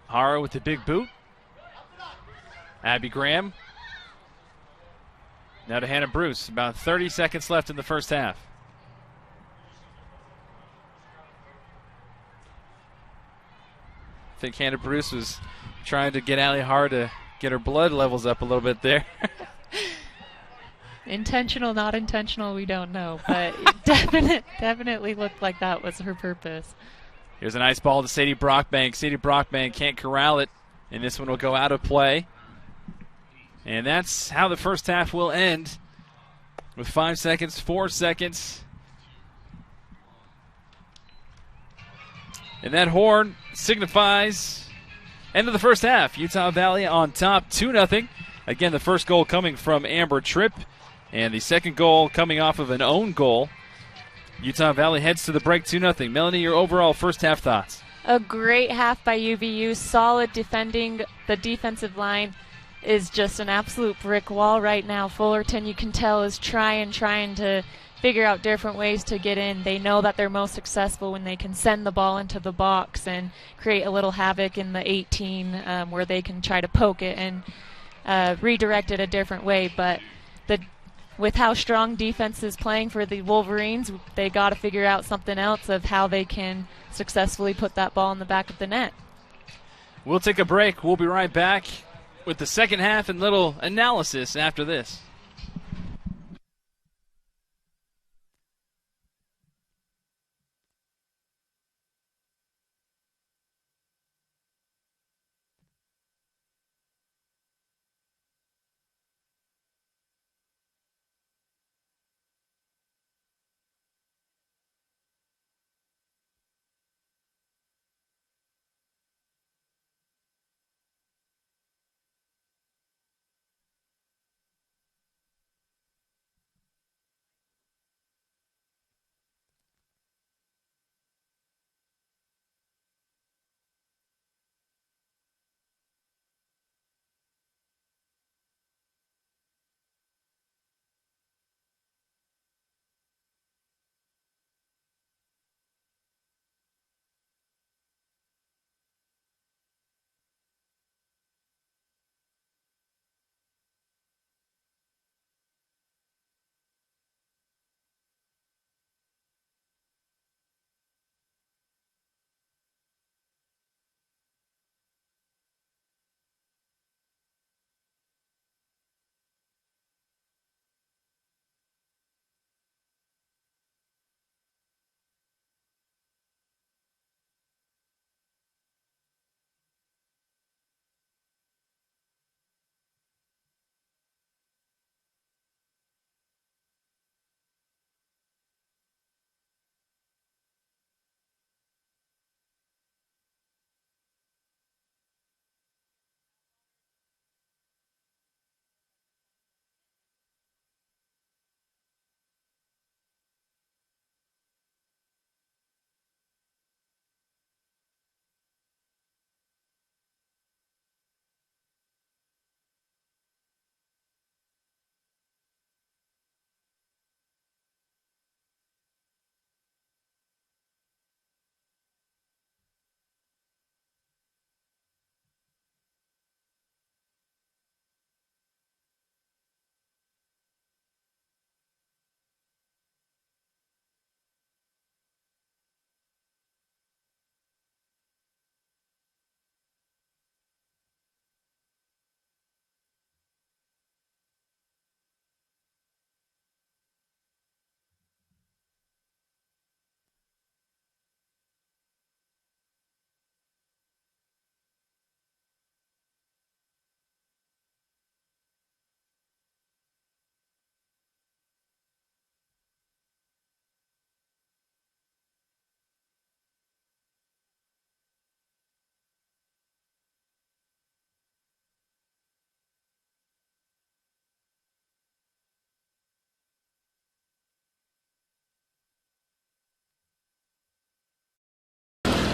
Hara with the big boot. Abby Graham. Now to Hannah Bruce. About 30 seconds left in the first half. I think Hannah Bruce was trying to get Ali Hara to get her blood levels up a little bit there. Intentional, not intentional, we don't know. But it definitely looked like that was her purpose. Here's a nice ball to Sadie Brockbank. Sadie Brockbank can't corral it, and this one will go out of play. And that's how the first half will end, with 5 seconds, 4 seconds. And that horn signifies end of the first half. Utah Valley on top, 2-0. Again, the first goal coming from Amber Tripp, and the second goal coming off of an own goal. Utah Valley heads to the break 2-0. Melanie, your overall first half thoughts? A great half by UVU, solid defending. The defensive line is just an absolute brick wall right now. Fullerton, you can tell, is trying to figure out different ways to get in. They know that they're most successful when they can send the ball into the box and create a little havoc in the 18 where they can try to poke it and redirect it a different way. But with how strong defense is playing for the Wolverines, they got to figure out something else of how they can successfully put that ball in the back of the net. We'll take a break. We'll be right back with the second half and little analysis after this.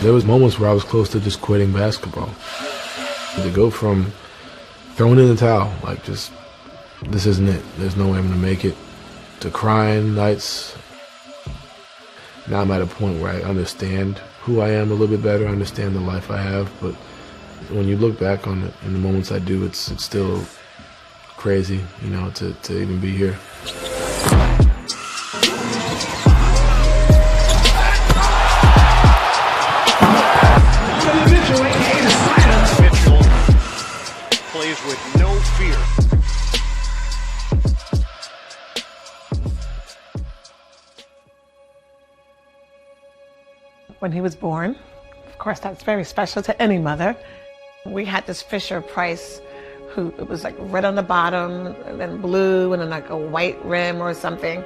There was moments where I was close to just quitting basketball. To go from throwing in the towel, like just, this isn't it, there's no way I'm gonna make it, to crying nights. Now I'm at a point where I understand who I am a little bit better, I understand the life I have, but when you look back on it, in the moments I do, it's still crazy, you know, to even be here. Plays with no fear. When he was born, of course, that's very special to any mother. We had this Fisher-Price hoop. It was like red on the bottom, and then blue, and then like a white rim or something.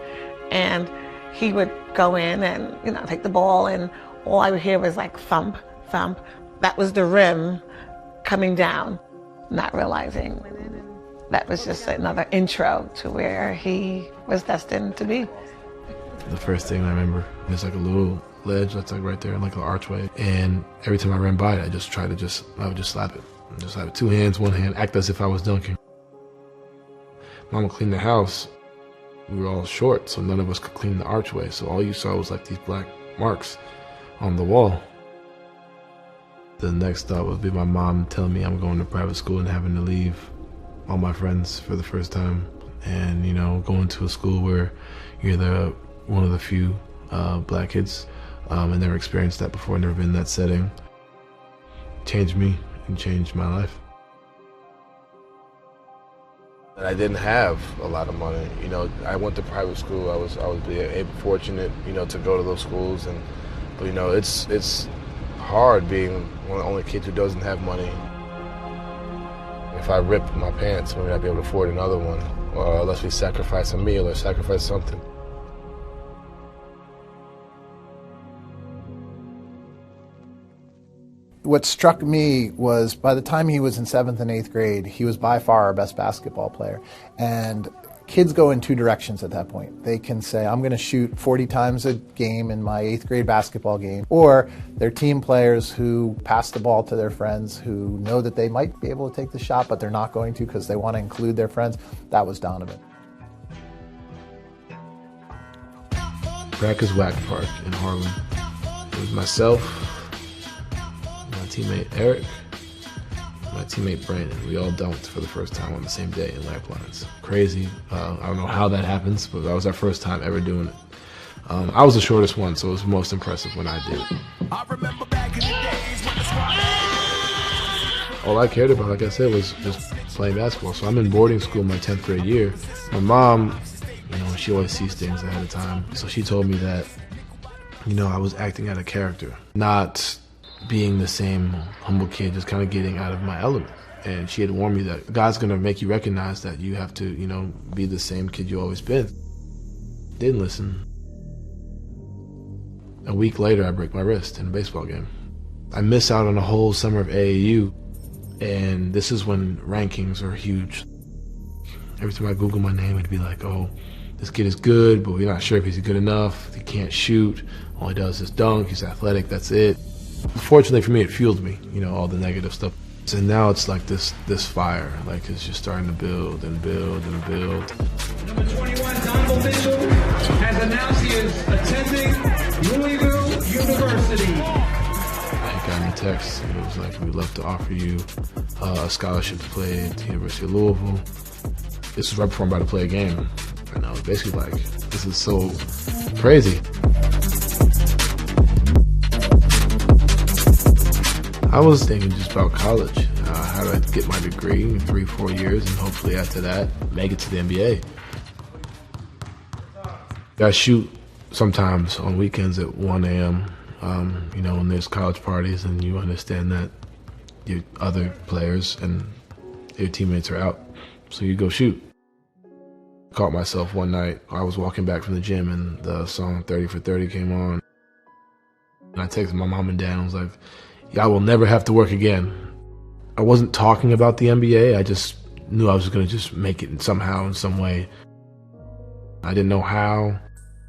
And he would go in and, take the ball, and all I would hear was like thump, thump. That was the rim coming down, not realizing that was just another intro to where he was destined to be. The first thing I remember, there's like a little ledge that's like right there, like an archway. And every time I ran by it, I would just slap it. Just slap it, 2 hands, 1 hand, act as if I was dunking. Mom would clean the house. We were all short, so none of us could clean the archway. So all you saw was like these black marks on the wall. The next thought would be my mom telling me I'm going to private school and having to leave all my friends for the first time. And, going to a school where you're one of the few black kids. I never experienced that before, never been in that setting. Changed me and changed my life. I didn't have a lot of money. I went to private school. I was fortunate, to go to those schools, but it's hard being one of the only kids who doesn't have money. If I ripped my pants, maybe I'd be able to afford another one, or unless we sacrifice a meal or sacrifice something. What struck me was by the time he was in 7th and 8th grade, he was by far our best basketball player. And kids go in 2 directions at that point. They can say, I'm going to shoot 40 times a game in my 8th grade basketball game. Or they're team players who pass the ball to their friends who know that they might be able to take the shot, but they're not going to because they want to include their friends. That was Donovan. Crackers Whack Park in Harlem. It was myself, my teammate Eric, my teammate Brandon. We all dunked for the first time on the same day in lap lines. Crazy. I don't know how that happens, but that was our first time ever doing it. I was the shortest one, so it was most impressive when I did it. I remember back in the days when the squad... All I cared about, like I said, was just playing basketball. So I'm in boarding school my 10th grade year. My mom, she always sees things ahead of time. So she told me that, I was acting out of character, not being the same humble kid, just kind of getting out of my element. And she had warned me that God's going to make you recognize that you have to, be the same kid you always been. Didn't listen. A week later, I break my wrist in a baseball game. I miss out on a whole summer of AAU, and this is when rankings are huge. Every time I Google my name, it'd be like, oh, this kid is good, but we're not sure if he's good enough. He can't shoot. All he does is dunk. He's athletic. That's it. Fortunately for me, it fueled me, all the negative stuff. And now it's like this fire, like it's just starting to build and build and build. Number 21, Donovan Mitchell, has announced he is attending Louisville University. I got a text, and it was like, we'd love to offer you a scholarship to play at the University of Louisville. This was right before I'm about to play a game. And I was basically like, this is so crazy. I was thinking just about college, how to get my degree in 3-4 years, and hopefully after that, make it to the NBA. I shoot sometimes on weekends at 1 a.m., when there's college parties and you understand that your other players and your teammates are out, so you go shoot. Caught myself one night, I was walking back from the gym and the song 30 for 30 came on. And I texted my mom and dad and I was like, I will never have to work again. I wasn't talking about the NBA. I just knew I was going to just make it somehow, in some way. I didn't know how,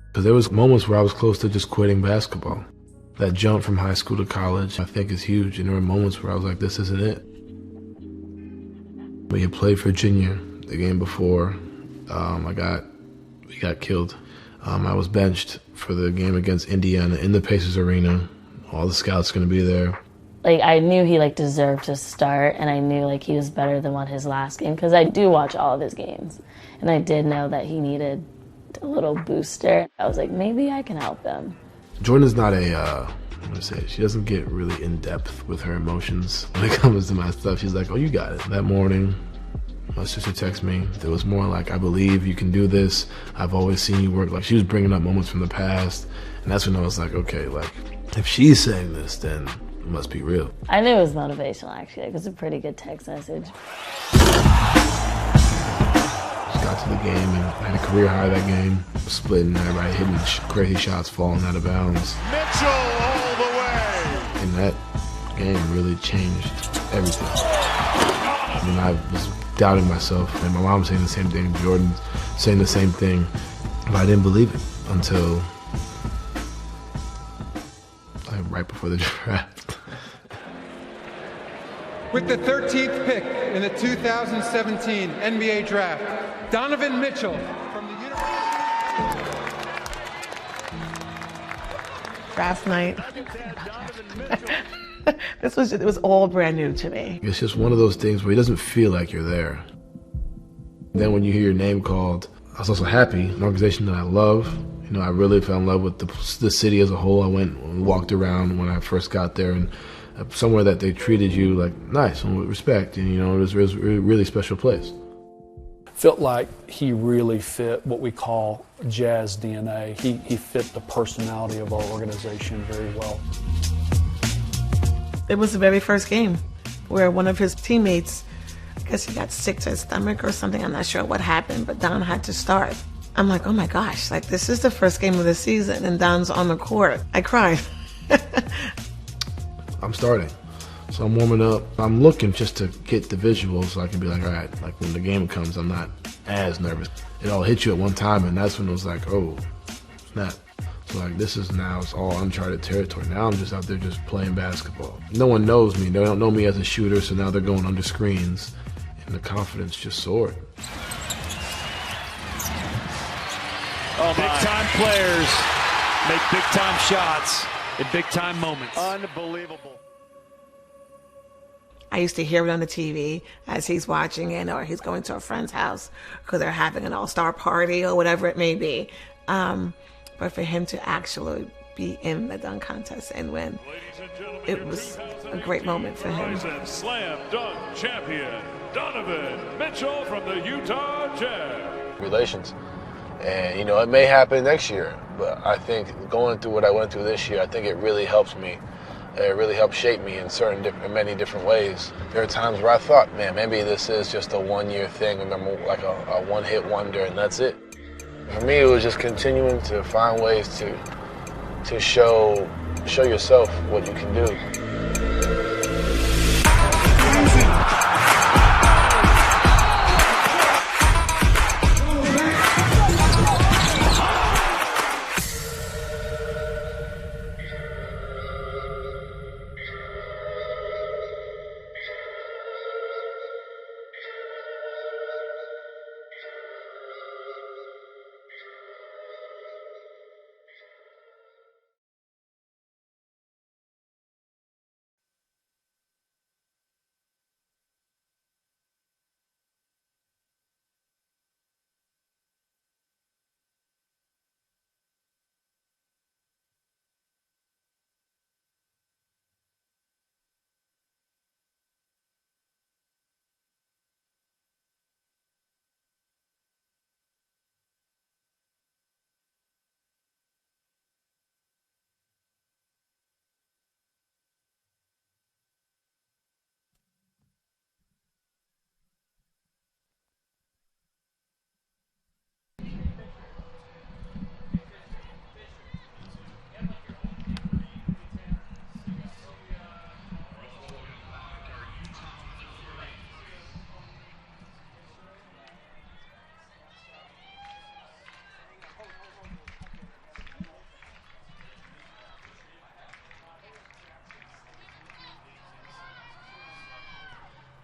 because there was moments where I was close to just quitting basketball. That jump from high school to college, I think, is huge. And there were moments where I was like, this isn't it. We had played Virginia the game before. We got killed. I was benched for the game against Indiana in the Pacers Arena. All the scouts going to be there. I knew he deserved to start, and I knew he was better than his last game, because I do watch all of his games, and I did know that he needed a little booster. I was like, maybe I can help him. Jordan's not she doesn't get really in depth with her emotions when it comes to my stuff. She's like, oh, you got it. That morning, my sister texted me. There was more I believe you can do this. I've always seen you work. She was bringing up moments from the past, and that's when I was like, okay, if she's saying this, then it must be real. I knew it was motivational, actually. It was a pretty good text message. Just got to the game and had a career high that game. Splitting, everybody hitting crazy shots, falling out of bounds. Mitchell all the way. And that game really changed everything. I mean, I was doubting myself, and my mom saying the same thing, Jordan saying the same thing, but I didn't believe it until right before the draft. With the 13th pick in the 2017 NBA Draft, Donovan Mitchell from the University. Draft night. It was all brand new to me. It's just one of those things where it doesn't feel like you're there. Then when you hear your name called, I was also happy. An organization that I love. You know, I really fell in love with the city as a whole. I went and walked around when I first got there, and somewhere that they treated you like nice and with respect, and you know, it was a really special place. Felt like he really fit what we call Jazz DNA. He fit the personality of our organization very well. It was the very first game where one of his teammates, I guess he got sick to his stomach or something. I'm not sure what happened, but Don had to start. I'm like, oh my gosh, like this is the first game of the season and Don's on the court. I cried. I'm starting. So I'm warming up. I'm looking just to get the visuals so I can be like, all right, like when the game comes, I'm not as nervous. It all hit you at one time, and that's when it was like, oh, snap. So like this is now, it's all uncharted territory. Now I'm just out there just playing basketball. No one knows me. They don't know me as a shooter, so now they're going under screens, and the confidence just soared. Oh, big-time players make big-time shots in big-time moments. Unbelievable. I used to hear it on the TV as he's watching it, or he's going to a friend's house because they're having an all-star party or whatever it may be. But for him to actually be in the dunk contest and win, it was a great moment for him. Slam dunk champion Donovan Mitchell from the Utah Jazz. Relations. And, you know, it may happen next year, but I think going through what I went through this year, I think it really helps me. It really helped shape me in many different ways. There are times where I thought, man, maybe this is just a one-year thing, remember, like a one-hit wonder, and that's it. For me, it was just continuing to find ways to show yourself what you can do.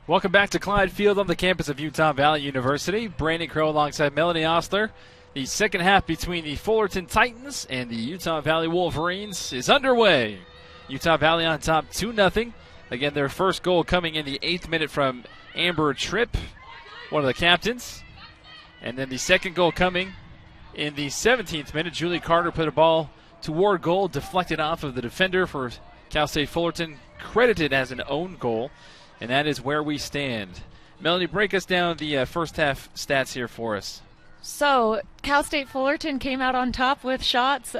Welcome back to Clyde Field on the campus of Utah Valley University. Brandon Crow alongside Melanie Ostler. The second half between the Fullerton Titans and the Utah Valley Wolverines is underway. Utah Valley on top 2-0. Again, their first goal coming in the 8th minute from Amber Tripp, one of the captains. And then the second goal coming in the 17th minute. Julie Carter put a ball toward goal, deflected off of the defender for Cal State Fullerton, credited as an own goal. And that is where we stand. Melanie, break us down the first half stats here for us. So, Cal State Fullerton came out on top with shots.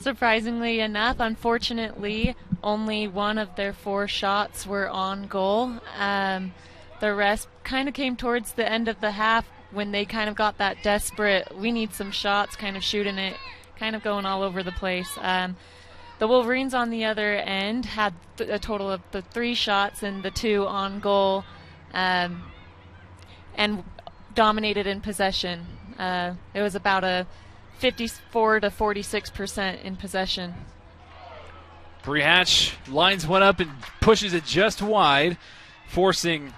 Surprisingly enough, unfortunately, only one of their 4 shots were on goal. The rest kind of came towards the end of the half when they kind of got that desperate, we need some shots, kind of shooting it, kind of going all over the place. The Wolverines on the other end had a total of the 3 shots and the 2 on goal, and dominated in possession. It was about a 54 to 46% in possession. Bree Hatch lines one up and pushes it just wide, forcing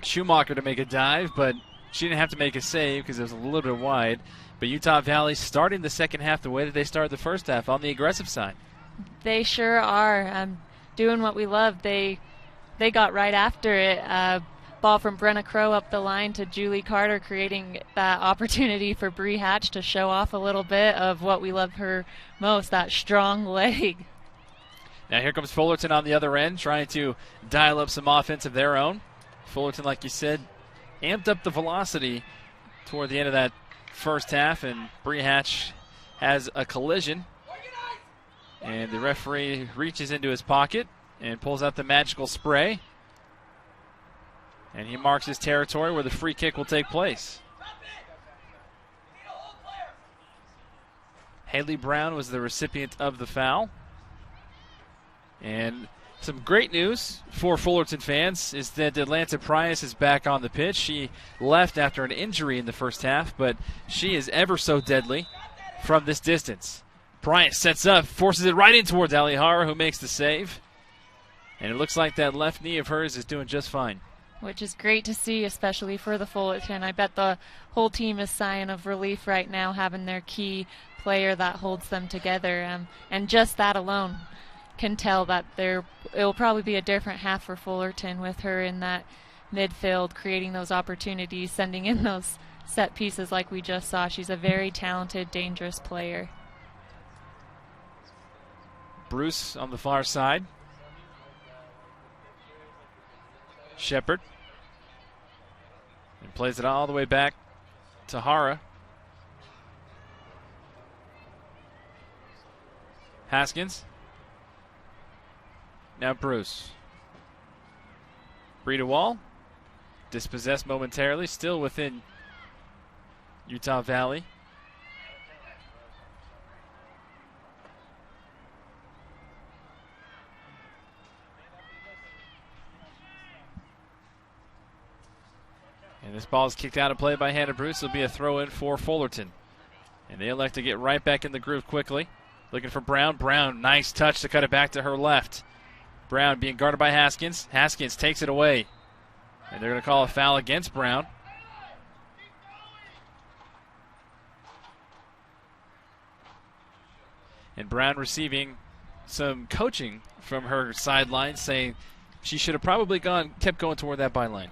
Schumacher to make a dive, but she didn't have to make a save because it was a little bit wide. But Utah Valley starting the second half the way that they started the first half, on the aggressive side. They sure are, doing what we love. They got right after it. Ball from Brenna Crow up the line to Julie Carter, creating that opportunity for Bree Hatch to show off a little bit of what we love her most, that strong leg. Now here comes Fullerton on the other end, trying to dial up some offense of their own. Fullerton, like you said, amped up the velocity toward the end of that first half, and Bree Hatch has a collision. And the referee reaches into his pocket and pulls out the magical spray. And he marks his territory where the free kick will take place. Haley Brown was the recipient of the foul. And some great news for Fullerton fans is that Atlanta Price is back on the pitch. She left after an injury in the first half, but she is ever so deadly from this distance. Price sets up, forces it right in towards Alihara, who makes the save. And it looks like that left knee of hers is doing just fine. Which is great to see, especially for the Fullerton. I bet the whole team is sighing of relief right now, having their key player that holds them together. And just that alone can tell that it will probably be a different half for Fullerton with her in that midfield, creating those opportunities, sending in those set pieces like we just saw. She's a very talented, dangerous player. Bruce on the far side. Shepard. And plays it all the way back to Hara. Haskins. Now Bruce. Breeda Wall. Dispossessed momentarily, still within Utah Valley. And this ball is kicked out of play by Hannah Bruce. It'll be a throw-in for Fullerton. And they elect to get right back in the groove quickly. Looking for Brown. Brown, nice touch to cut it back to her left. Brown being guarded by Haskins. Haskins takes it away. And they're going to call a foul against Brown. And Brown receiving some coaching from her sideline, saying she should have probably kept going toward that byline.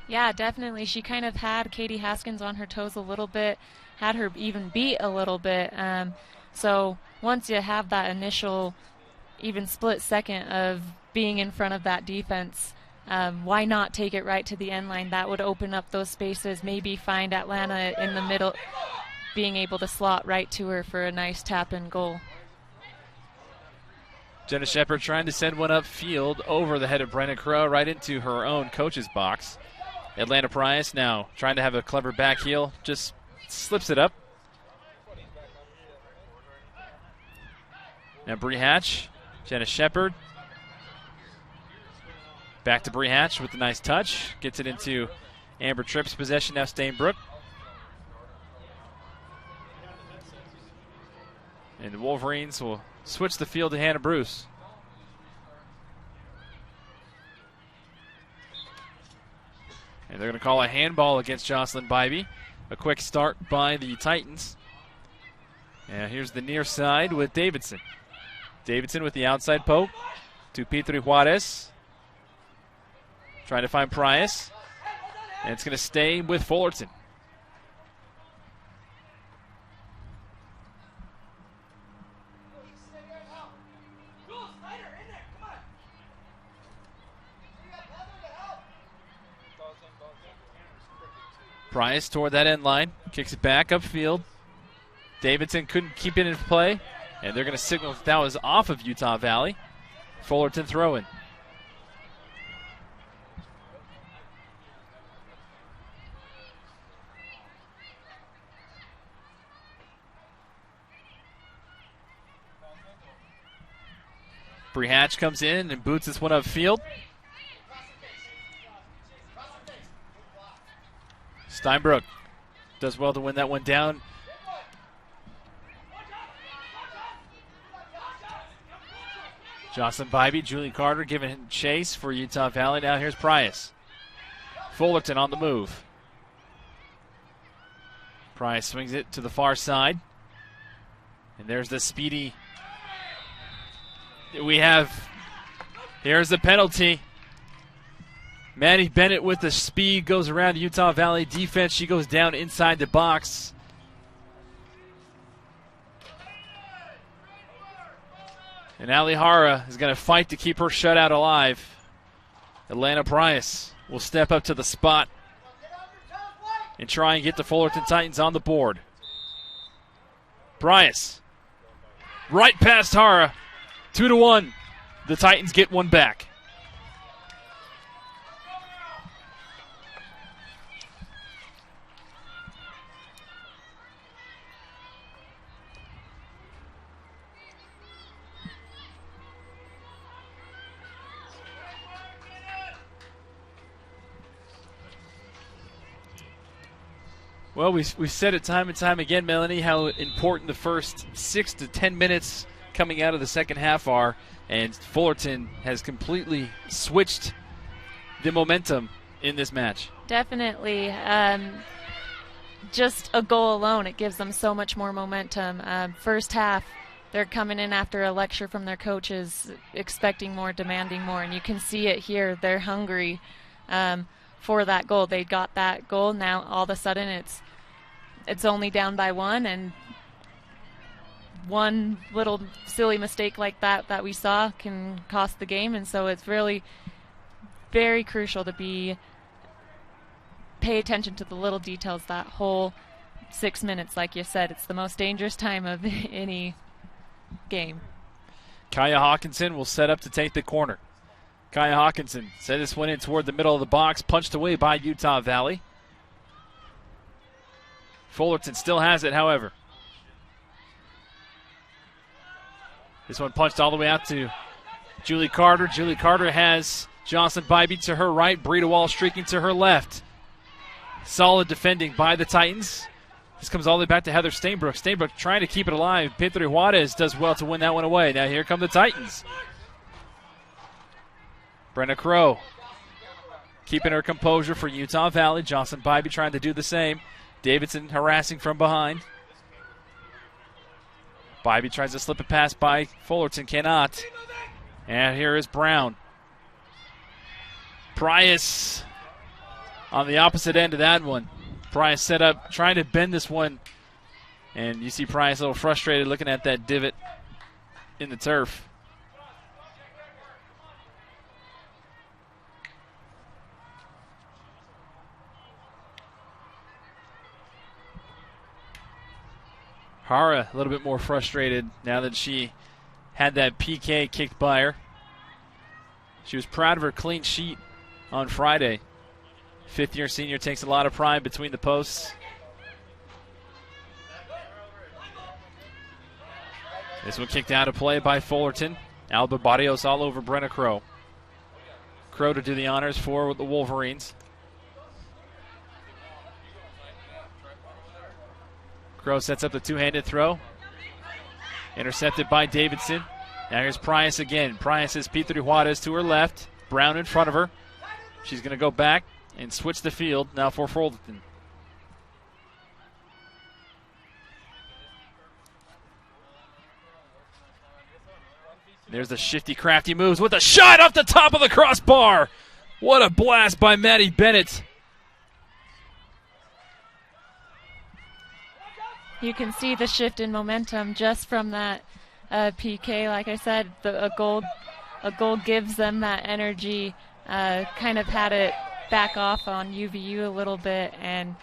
Yeah, definitely. She kind of had Katie Haskins on her toes a little bit, had her even beat a little bit. So once you have that initial even split second of being in front of that defense, why not take it right to the end line? That would open up those spaces, maybe find Atlanta in the middle, being able to slot right to her for a nice tap-in goal. Jenna Shepard trying to send one upfield over the head of Brenna Crow right into her own coach's box. Atlanta Price now trying to have a clever back heel, just slips it up. Now Bree Hatch, Jenna Shepard. Back to Bree Hatch with a nice touch. Gets it into Amber Tripp's possession, now Stainbrook. And the Wolverines will switch the field to Hannah Bruce. And they're going to call a handball against Jocelyn Bybee. A quick start by the Titans. And here's the near side with Davidson. Davidson with the outside poke to Petri Juarez. Trying to find Price. And it's going to stay with Fullerton. Price toward that end line. Kicks it back upfield. Davidson couldn't keep it in play. And they're going to signal that was off of Utah Valley. Fullerton throwing. Bree Hatch comes in and boots this one upfield. Steinbrook does well to win that one down. Jocelyn Bybee, Julie Carter giving chase for Utah Valley. Now here's Price. Fullerton on the move. Price swings it to the far side. And there's the speedy. Here's the penalty. Maddie Bennett with the speed goes around the Utah Valley defense. She goes down inside the box. And Ali Hara is going to fight to keep her shutout alive. Atlanta Price will step up to the spot and try and get the Fullerton Titans on the board. Price, right past Hara, 2-1. The Titans get one back. Well, we've said it time and time again, Melanie, how important the first 6 to 10 minutes coming out of the second half are, and Fullerton has completely switched the momentum in this match. Definitely. Just a goal alone, it gives them so much more momentum. First half, they're coming in after a lecture from their coaches, expecting more, demanding more, and you can see it here. They're hungry for that goal. They got that goal. Now all of a sudden it's only down by one, and one little silly mistake like that we saw can cost the game. And so it's really very crucial to pay attention to the little details that whole 6 minutes. Like you said, it's the most dangerous time of any game. Kaya Hawkinson will set up to take the corner. Kaya Hawkinson set this one in toward the middle of the box, punched away by Utah Valley. Fullerton still has it, however. This one punched all the way out to Julie Carter. Julie Carter has Jocelyn Bybee to her right, Breida Wall streaking to her left. Solid defending by the Titans. This comes all the way back to Heather Stainbrook. Stainbrook trying to keep it alive. Pedro Juarez does well to win that one away. Now here come the Titans. Brenna Crow keeping her composure for Utah Valley. Jocelyn Bybee trying to do the same. Davidson harassing from behind. Bybee tries to slip it past by Fullerton, cannot. And here is Brown. Price on the opposite end of that one. Price set up, trying to bend this one. And you see Price a little frustrated looking at that divot in the turf. Hara a little bit more frustrated now that she had that PK kicked by her. She was proud of her clean sheet on Friday. Fifth-year senior takes a lot of pride between the posts. This one kicked out of play by Fullerton. Alba Barrios all over Brenna Crow. Crow to do the honors for the Wolverines. Crow sets up the two-handed throw. Intercepted by Davidson. Now here's Price again. Price has Pedro Juarez to her left. Brown in front of her. She's going to go back and switch the field now for Fullerton. There's the shifty, crafty moves with a shot off the top of the crossbar. What a blast by Maddie Bennett. You can see the shift in momentum just from that PK. Like I said, a goal gives them that energy. Kind of had it back off on UVU a little bit, and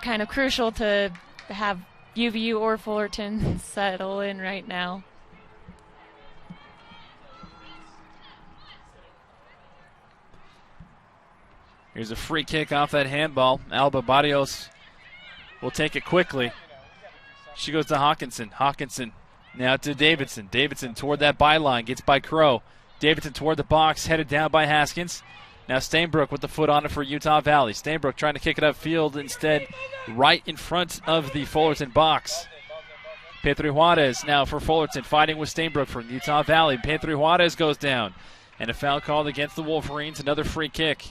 kind of crucial to have UVU or Fullerton settle in right now. Here's a free kick off that handball. Alba Barrios will take it quickly. She goes to Hawkinson. Hawkinson now to Davidson. Davidson toward that byline. Gets by Crow. Davidson toward the box. Headed down by Haskins. Now Stainbrook with the foot on it for Utah Valley. Stainbrook trying to kick it upfield. Instead, right in front of the Fullerton box. Petri Juarez now for Fullerton. Fighting with Stainbrook from Utah Valley. Petri Juarez goes down. And a foul called against the Wolverines. Another free kick.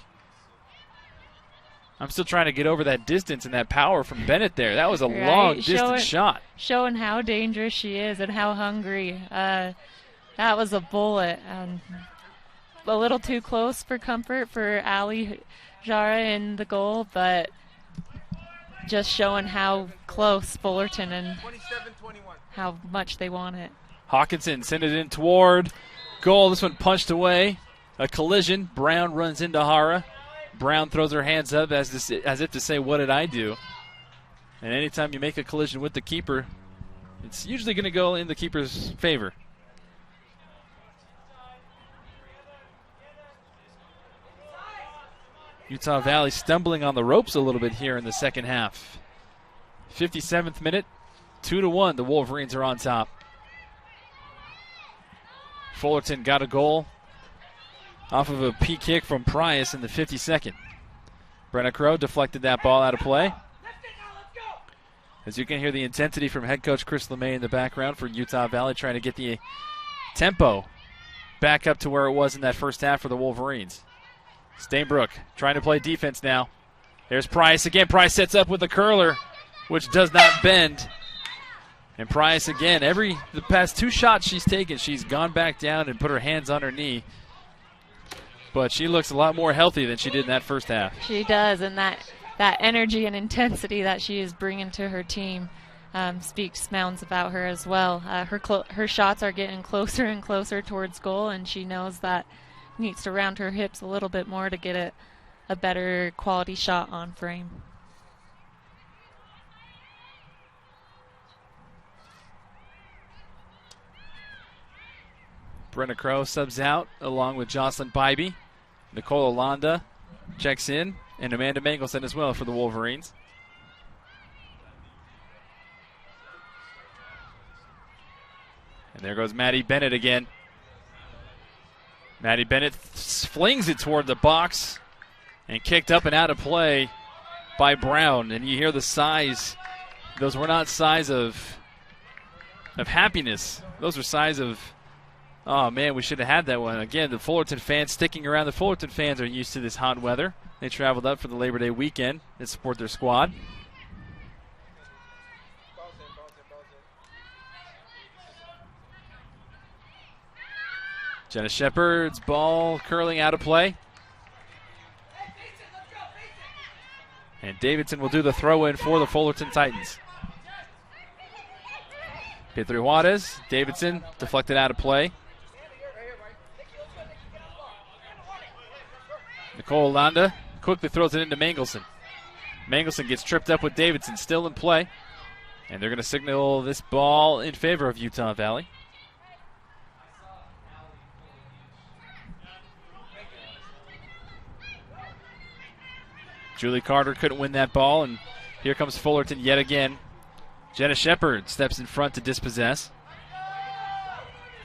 I'm still trying to get over that distance and that power from Bennett there. That was a long distance shot. Showing how dangerous she is and how hungry. That was a bullet. A little too close for comfort for Ali Jara in the goal, but just showing how close Fullerton and how much they want it. Hawkinson sent it in toward goal. This one punched away. A collision. Brown runs into Hara. Brown throws her hands up as if to say, what did I do? And anytime you make a collision with the keeper, it's usually going to go in the keeper's favor. Utah Valley stumbling on the ropes a little bit here in the second half. 57th minute, 2-1. The Wolverines are on top. Fullerton got a goal off of a P kick from Price in the 52nd. Brenna Crow deflected that ball out of play. As you can hear the intensity from head coach Chris LeMay in the background for Utah Valley, trying to get the tempo back up to where it was in that first half for the Wolverines. Stainbrook trying to play defense now. There's Price again. Price sets up with a curler, which does not bend. And Price again, the past 2 shots she's taken, she's gone back down and put her hands on her knee. But she looks a lot more healthy than she did in that first half. She does, and that energy and intensity that she is bringing to her team speaks mountains about her as well. Her shots are getting closer and closer towards goal, and she knows that needs to round her hips a little bit more to get a better quality shot on frame. Brenna Crow subs out along with Jocelyn Bybee. Nicole Olanda checks in, and Amanda Mangelson as well for the Wolverines. And there goes Maddie Bennett again. Maddie Bennett flings it toward the box and kicked up and out of play by Brown. And you hear the sighs. Those were not sighs of happiness. Those were sighs of, oh, man, we should have had that one. Again, the Fullerton fans sticking around. The Fullerton fans are used to this hot weather. They traveled up for the Labor Day weekend to support their squad. Jenna Shepard's ball curling out of play. And Davidson will do the throw-in for the Fullerton Titans. Petri Juarez, Davidson deflected out of play. Nicole Landa quickly throws it into Mangelson. Mangelson gets tripped up with Davidson still in play. And they're going to signal this ball in favor of Utah Valley. Julie Carter couldn't win that ball, and here comes Fullerton yet again. Jenna Shepard steps in front to dispossess.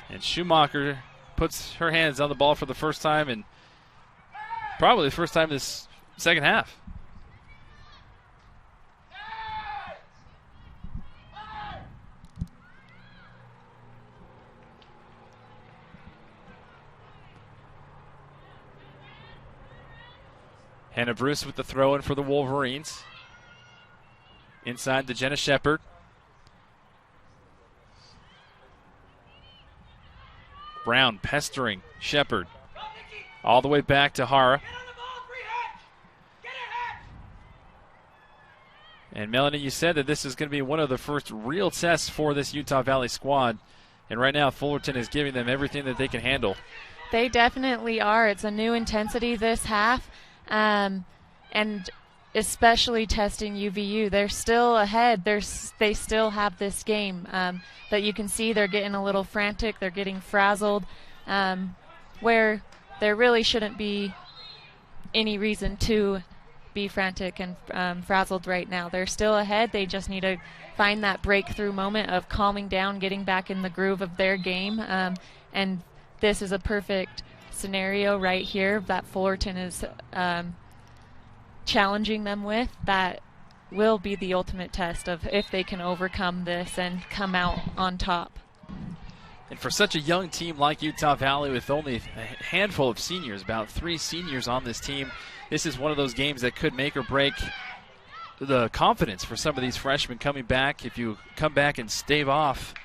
And Schumacher puts her hands on the ball for the first time, and probably the first time this second half. Hannah Bruce with the throw-in for the Wolverines. Inside to Jenna Shepard. Brown pestering Shepard. All the way back to Hara. And Melanie, you said that this is going to be one of the first real tests for this Utah Valley squad. And right now, Fullerton is giving them everything that they can handle. They definitely are. It's a new intensity this half. And especially testing UVU. They're still ahead. They still have this game. But you can see they're getting a little frantic. They're getting frazzled, where there really shouldn't be any reason to be frantic and frazzled right now. They're still ahead. They just need to find that breakthrough moment of calming down, getting back in the groove of their game. And this is a perfect scenario right here that Fullerton is challenging them with. That will be the ultimate test of if they can overcome this and come out on top. And for such a young team like Utah Valley with only a handful of seniors, about 3 seniors on this team, this is one of those games that could make or break the confidence for some of these freshmen coming back. If you come back and stave off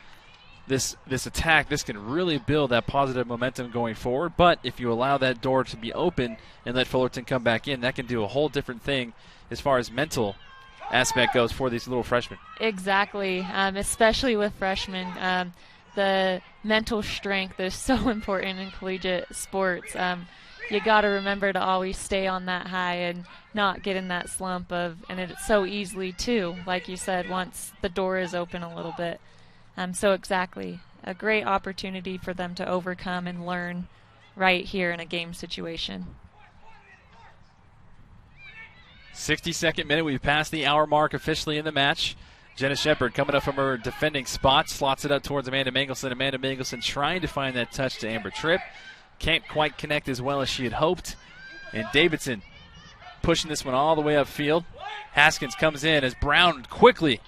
this attack, this can really build that positive momentum going forward. But if you allow that door to be open and let Fullerton come back in, that can do a whole different thing as far as mental aspect goes for these little freshmen. Exactly, especially with freshmen. The mental strength is so important in collegiate sports. You got to remember to always stay on that high and not get in that slump and it's so easily too, like you said, once the door is open a little bit. So exactly, a great opportunity for them to overcome and learn right here in a game situation. 62nd minute, we've passed the hour mark officially in the match. Jenna Shepard coming up from her defending spot, slots it up towards Amanda Mangelson. Amanda Mangelson trying to find that touch to Amber Tripp. Can't quite connect as well as she had hoped. And Davidson pushing this one all the way upfield. Haskins comes in as Brown quickly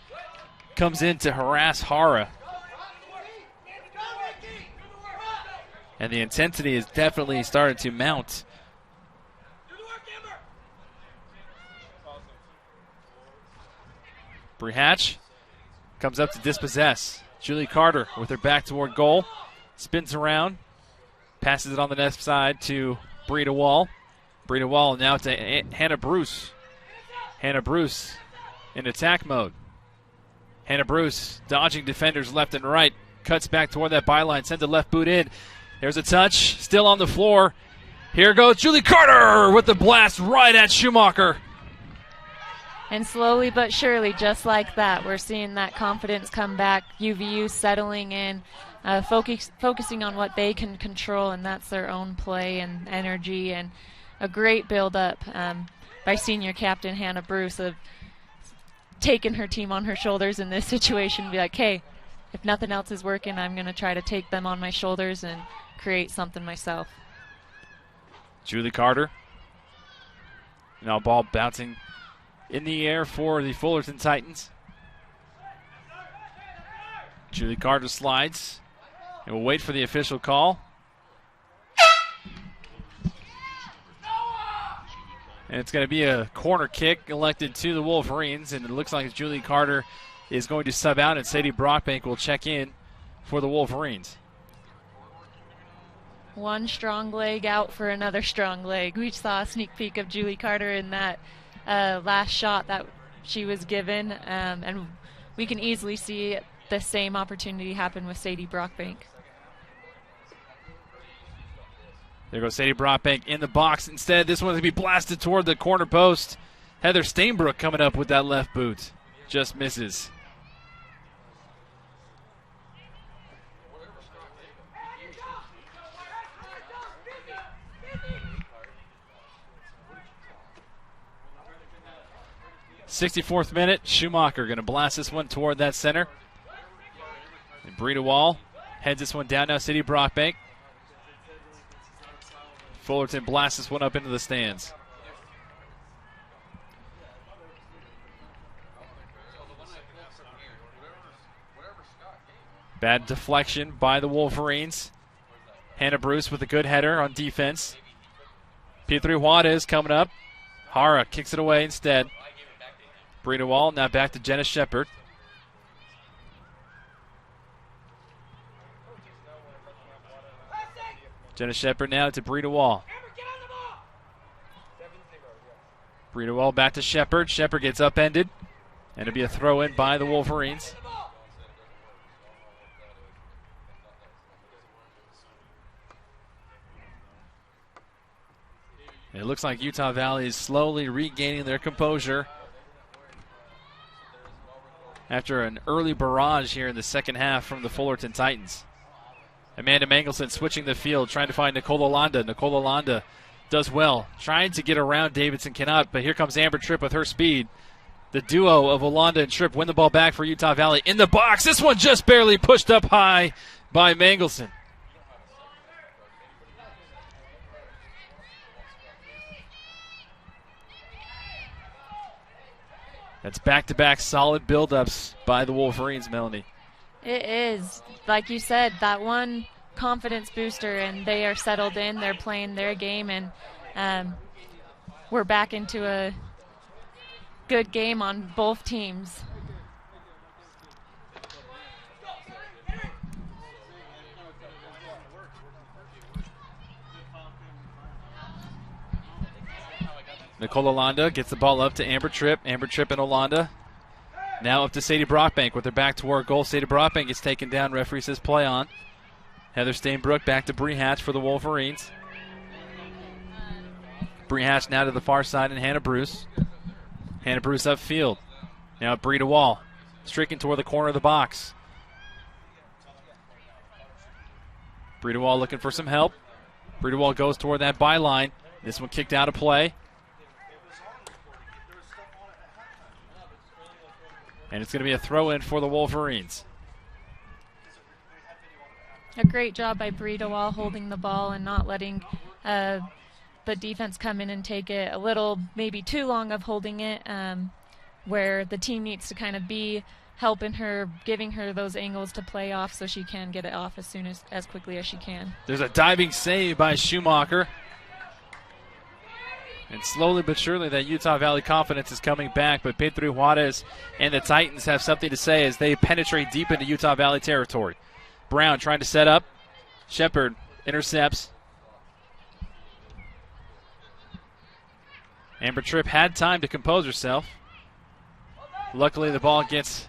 comes in to harass Hara. And the intensity is definitely starting to mount. Bree Hatch comes up to dispossess. Julie Carter with her back toward goal. Spins around. Passes it on the left side to Breida Wall. Breida Wall now to Hannah Bruce. Hannah Bruce in attack mode. Hannah Bruce dodging defenders left and right. Cuts back toward that byline. Sends a left boot in. There's a touch. Still on the floor. Here goes Julie Carter with the blast right at Schumacher. And slowly but surely, just like that, we're seeing that confidence come back. UVU settling in, focusing on what they can control, and that's their own play and energy. And a great build-up by senior captain Hannah Bruce of taking her team on her shoulders in this situation. Be like, hey, if nothing else is working, I'm going to try to take them on my shoulders and create something myself. Julie Carter. Now ball bouncing in the air for the Fullerton Titans. Julie Carter slides. And we'll wait for the official call. And it's going to be a corner kick elected to the Wolverines. And it looks like Julie Carter is going to sub out, and Sadie Brockbank will check in for the Wolverines. One strong leg out for another strong leg. We saw a sneak peek of Julie Carter in that last shot that she was given, and we can easily see the same opportunity happen with Sadie Brockbank. There goes Sadie Brockbank in the box. Instead, this one's going to be blasted toward the corner post. Heather Stainbrook coming up with that left boot. Just misses. '64th minute, Schumacher going to blast this one toward that center. And Breida Wall heads this one down now, Sadie Brockbank. Fullerton blasts this one up into the stands. Bad deflection by the Wolverines. Hannah Bruce with a good header on defense. P3 Juarez coming up. Hara kicks it away instead. Breida Wall now back to Jenna Shepard. Jenna Shepard now to Breida Wall. Breida Wall back to Shepard. Shepard gets upended. And it'll be a throw in by the Wolverines. It looks like Utah Valley is slowly regaining their composure after an early barrage here in the second half from the Fullerton Titans. Amanda Mangelson switching the field, trying to find Nicole Olanda. Nicole Olanda does well, trying to get around Davidson, cannot, but here comes Amber Tripp with her speed. The duo of Olanda and Tripp win the ball back for Utah Valley in the box. This one just barely pushed up high by Mangelson. That's back-to-back solid build-ups by the Wolverines, Melanie. It is. Like you said, that one confidence booster, and they are settled in. They're playing their game, and we're back into a good game on both teams. Nicole Olanda gets the ball up to Amber Tripp. Amber Tripp and Olanda. Now up to Sadie Brockbank with her back toward goal. Sadie Brockbank gets taken down. Referee says play on. Heather Stainbrook back to Bree Hatch for the Wolverines. Bree Hatch now to the far side and Hannah Bruce. Hannah Bruce upfield. Now Bree DeWall. Streaking toward the corner of the box. Bree DeWall looking for some help. Bree DeWall goes toward that byline. This one kicked out of play. And it's going to be a throw-in for the Wolverines. A great job by Bree DeWall holding the ball and not letting the defense come in and take it. A little, maybe too long of holding it, where the team needs to kind of be helping her, giving her those angles to play off so she can get it off as quickly as she can. There's a diving save by Schumacher. And slowly but surely that Utah Valley confidence is coming back, but Pedro Juarez and the Titans have something to say as they penetrate deep into Utah Valley territory. Brown trying to set up. Shepard intercepts. Amber Tripp had time to compose herself. Luckily the ball gets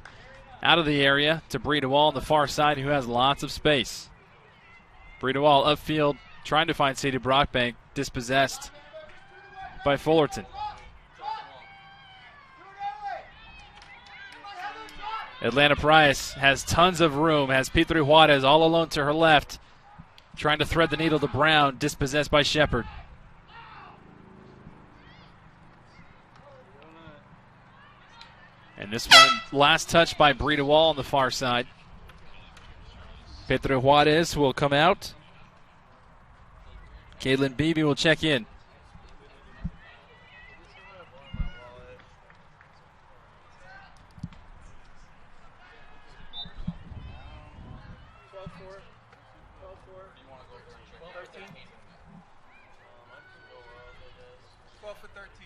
out of the area to Bree DeWall on the far side, who has lots of space. Bree DeWall upfield trying to find Sadie Brockbank, dispossessed by Fullerton. Atlanta Price has tons of room, has Pedro Juarez all alone to her left, trying to thread the needle to Brown, dispossessed by Shepard. And this one, last touch by Bree DeWall on the far side. Pedro Juarez will come out. Caitlin Beebe will check in.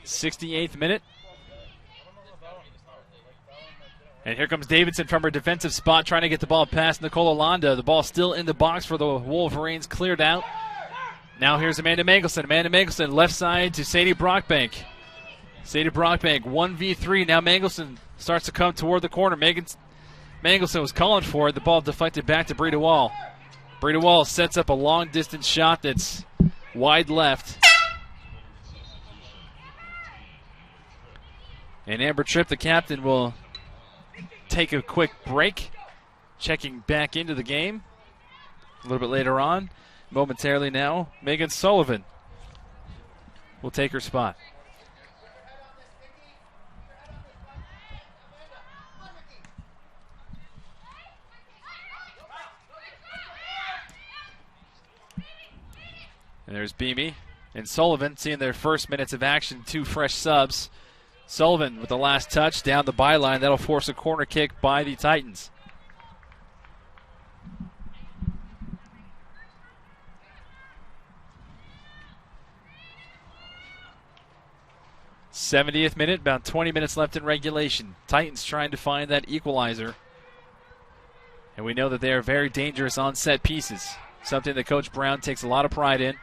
.68th minute. And here comes Davidson from her defensive spot trying to get the ball past Nicole Olanda. The ball still in the box for the Wolverines, cleared out. Now here's Amanda Mangelson. Amanda Mangelson left side to Sadie Brockbank. Sadie Brockbank 1v3. Now Mangelson starts to come toward the corner. Mangelson was calling for it. The ball deflected back to Bree DeWall. Bree DeWall sets up a long distance shot that's wide left. And Amber Tripp, the captain, will take a quick break, checking back into the game a little bit later on. Momentarily now, Megan Sullivan will take her spot. And there's Beamy and Sullivan seeing their first minutes of action, two fresh subs. Sullivan with the last touch down the byline. That'll force a corner kick by the Titans. '70th minute, about 20 minutes left in regulation. Titans trying to find that equalizer. And we know that they are very dangerous on set pieces, something that Coach Brown takes a lot of pride in.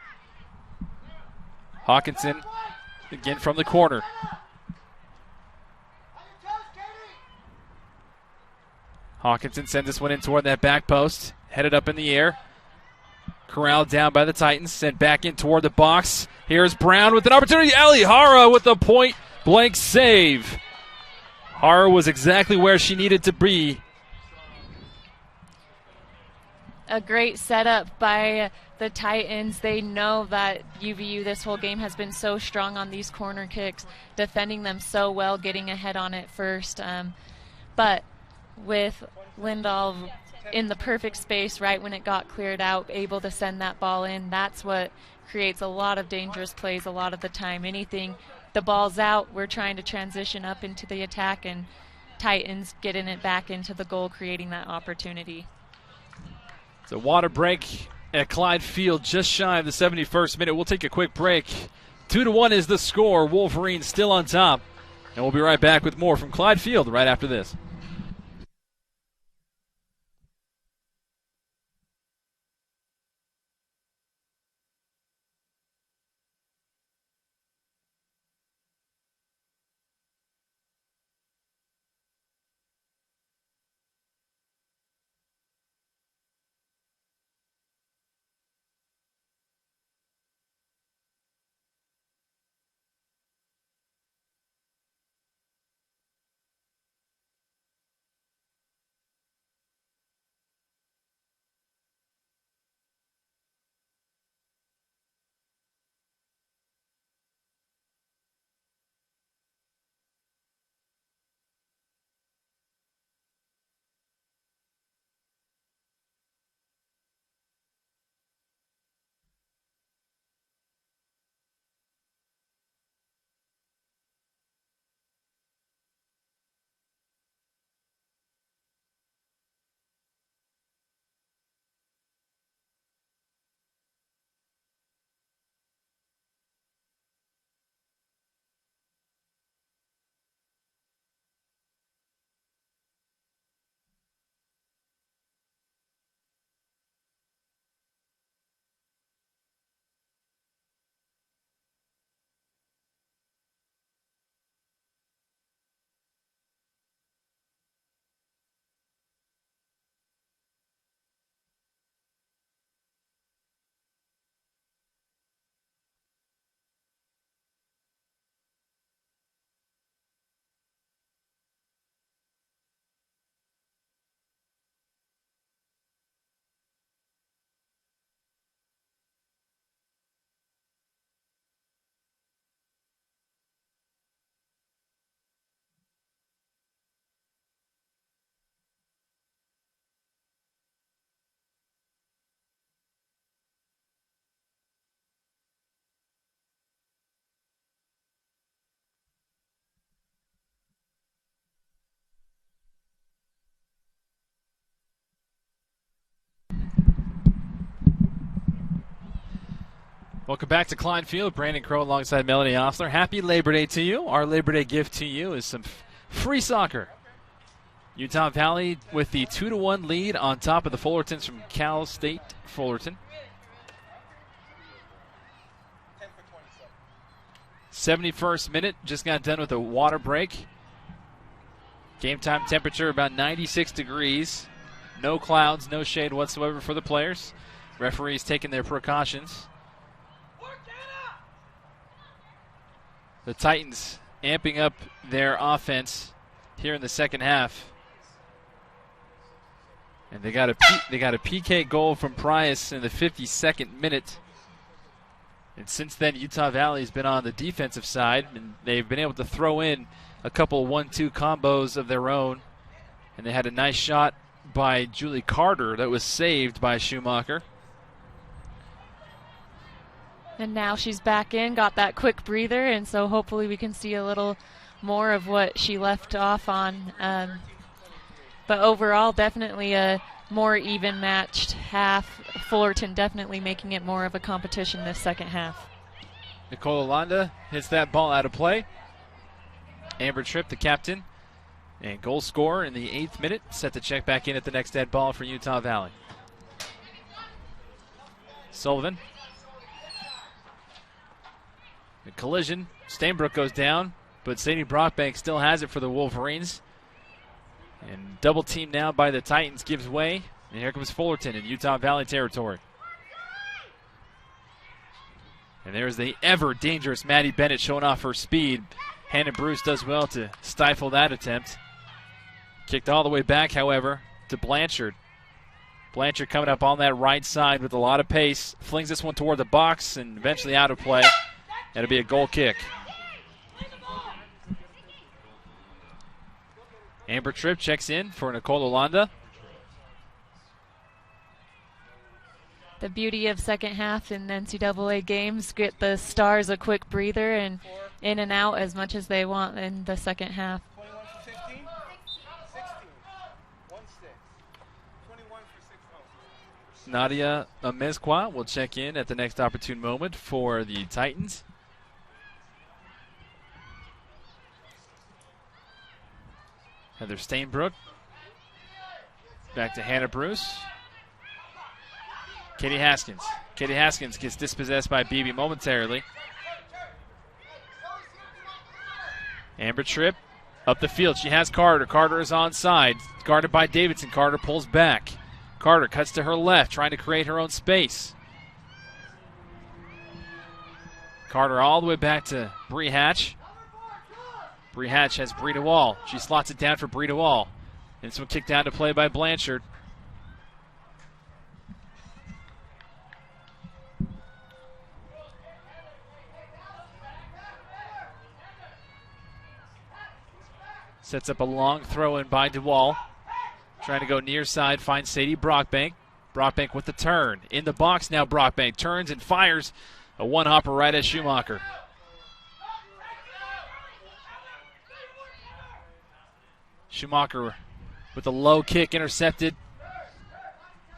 Hawkinson again from the corner. Hawkinson sends this one in toward that back post. Headed up in the air. Corralled down by the Titans, sent back in toward the box. Here's Brown with an opportunity. Ali Hara with a point-blank save. Hara was exactly where she needed to be. A great setup by the Titans. They know that UVU this whole game has been so strong on these corner kicks, defending them so well, getting ahead on it first. But with Lindahl in the perfect space right when it got cleared out, able to send that ball in, that's what creates a lot of dangerous plays a lot of the time. Anything, the ball's out, we're trying to transition up into the attack, and Titans getting it back into the goal, creating that opportunity. It's a water break at Clyde Field, just shy of the 71st minute. We'll take a quick break. 2-1 is the score. Wolverines still on top. And we'll be right back with more from Clyde Field right after this. Welcome back to Clyde Field. Brandon Crow alongside Melanie Ostler. Happy Labor Day to you. Our Labor Day gift to you is some free soccer. Utah Valley with the 2-1 lead on top of the Fullertons from Cal State Fullerton. 71st minute, just got done with a water break. Game time temperature about 96 degrees. No clouds, no shade whatsoever for the players. Referees taking their precautions. The Titans amping up their offense here in the second half. And they got a PK goal from Price in the 52nd minute. And since then, Utah Valley has been on the defensive side, and they've been able to throw in a couple 1-2 combos of their own. And they had a nice shot by Julie Carter that was saved by Schumacher. And now she's back in, got that quick breather, and so hopefully we can see a little more of what she left off on. But overall, definitely a more even matched half. Fullerton definitely making it more of a competition this second half. Nicole Alanda hits that ball out of play. Amber Tripp, the captain, and goal scorer in the 8th minute, set to check back in at the next dead ball for Utah Valley. Sullivan. A collision. Stainbrook goes down, but Sadie Brockbank still has it for the Wolverines. And double team now by the Titans gives way. And here comes Fullerton in Utah Valley territory. And there's the ever dangerous Maddie Bennett showing off her speed. Hannah Bruce does well to stifle that attempt. Kicked all the way back, however, to Blanchard. Blanchard coming up on that right side with a lot of pace. Flings this one toward the box and eventually out of play. It'll be a goal kick. Amber Tripp checks in for Nicole Olanda. The beauty of second half in NCAA games, get the stars a quick breather and in and out as much as they want in the second half. Nadia Amezqua will check in at the next opportune moment for the Titans. Heather Stainbrook. Back to Hannah Bruce. Katie Haskins. Katie Haskins gets dispossessed by Beebe momentarily. Amber Tripp up the field. She has Carter. Carter is onside. Guarded by Davidson. Carter pulls back. Carter cuts to her left, trying to create her own space. Carter all the way back to Bree Hatch. Bree Hatch has Bree DeWall. She slots it down for Bree DeWall. And this one kicked down to play by Blanchard. Sets up a long throw in by DeWall. Trying to go near side, finds Sadie Brockbank. Brockbank with the turn. In the box now, Brockbank turns and fires a one-hopper right at Schumacher. Schumacher with a low kick intercepted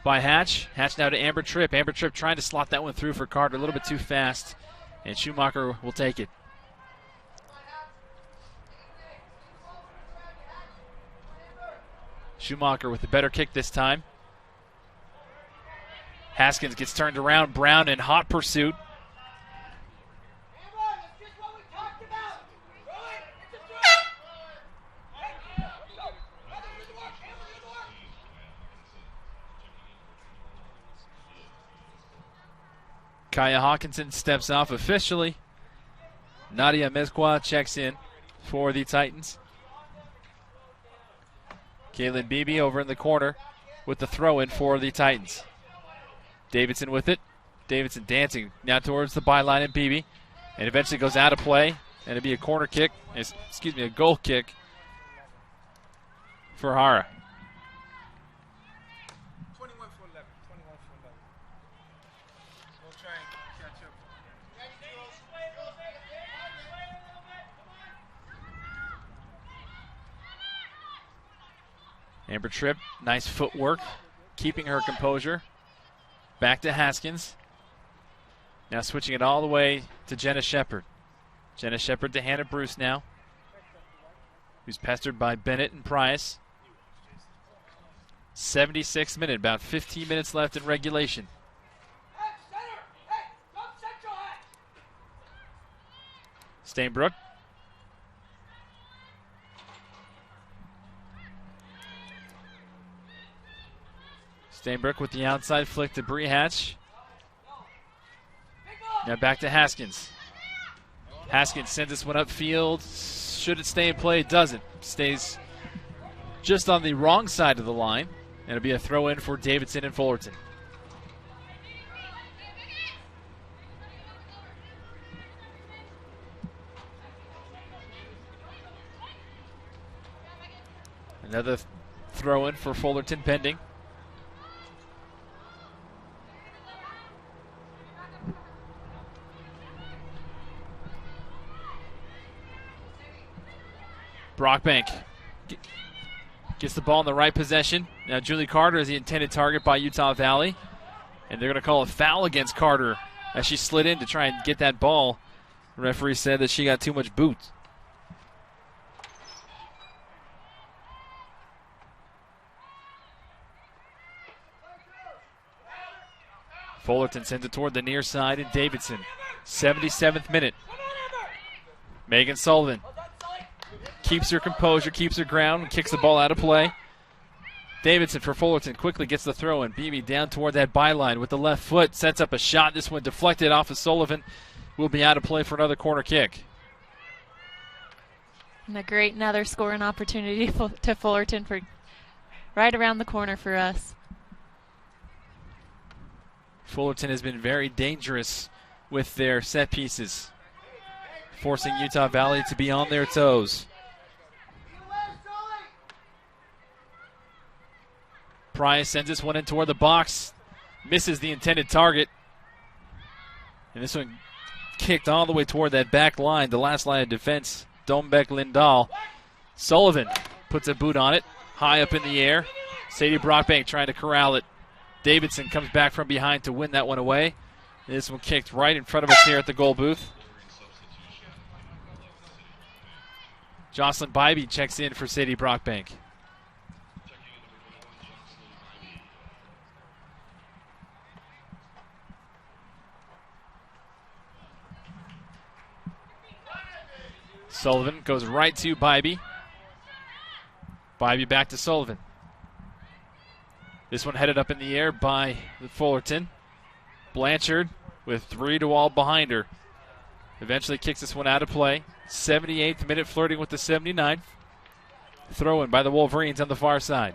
by Hatch. Hatch now to Amber Tripp. Amber Tripp trying to slot that one through for Carter. A little bit too fast, and Schumacher will take it. Schumacher with a better kick this time. Haskins gets turned around. Brown in hot pursuit. Kaya Hawkinson steps off officially. Nadia Mezqua checks in for the Titans. Kaylin Beebe over in the corner with the throw-in for the Titans. Davidson with it. Davidson dancing now towards the byline and Beebe. And eventually goes out of play. And it'll be a corner kick. A goal kick for Hara. 21 for 11. 21 for 11. We'll try and catch up. Amber Tripp, nice footwork, keeping her composure. Back to Haskins. Now switching it all the way to Jenna Shepard. Jenna Shepard to Hannah Bruce now, who's pestered by Bennett and Price. 76th minute, about 15 minutes left in regulation. Stainbrook. Stainbrook with the outside flick to Bree Hatch. Now back to Haskins. Haskins sends this one upfield. Should it stay in play? It doesn't. Stays just on the wrong side of the line. And it'll be a throw in for Davidson and Fullerton. Another throw in for Fullerton pending. Brockbank gets the ball in the right possession. Now Julie Carter is the intended target by Utah Valley. And they're going to call a foul against Carter as she slid in to try and get that ball. The referee said that she got too much boot. Fullerton sends it toward the near side and Davidson. 77th minute. Megan Sullivan keeps her composure, keeps her ground, and kicks the ball out of play. Davidson for Fullerton quickly gets the throw in. Beebe down toward that byline with the left foot. Sets up a shot. This one deflected off of Sullivan. will be out of play for another corner kick. And another scoring opportunity to Fullerton for right around the corner for us. Fullerton has been very dangerous with their set pieces, forcing Utah Valley to be on their toes. Price sends this one in toward the box, misses the intended target. And this one kicked all the way toward that back line, the last line of defense, Dombeck Lindahl. Sullivan puts a boot on it, high up in the air. Sadie Brockbank trying to corral it. Davidson comes back from behind to win that one away. This one kicked right in front of us here at the goal booth. Jocelyn Bybee checks in for Sadie Brockbank. Sullivan goes right to Bybee. Bybee back to Sullivan. This one headed up in the air by Fullerton. Blanchard with 3 to all behind her. Eventually kicks this one out of play. 78th minute, flirting with the 79th. Throw in by the Wolverines on the far side.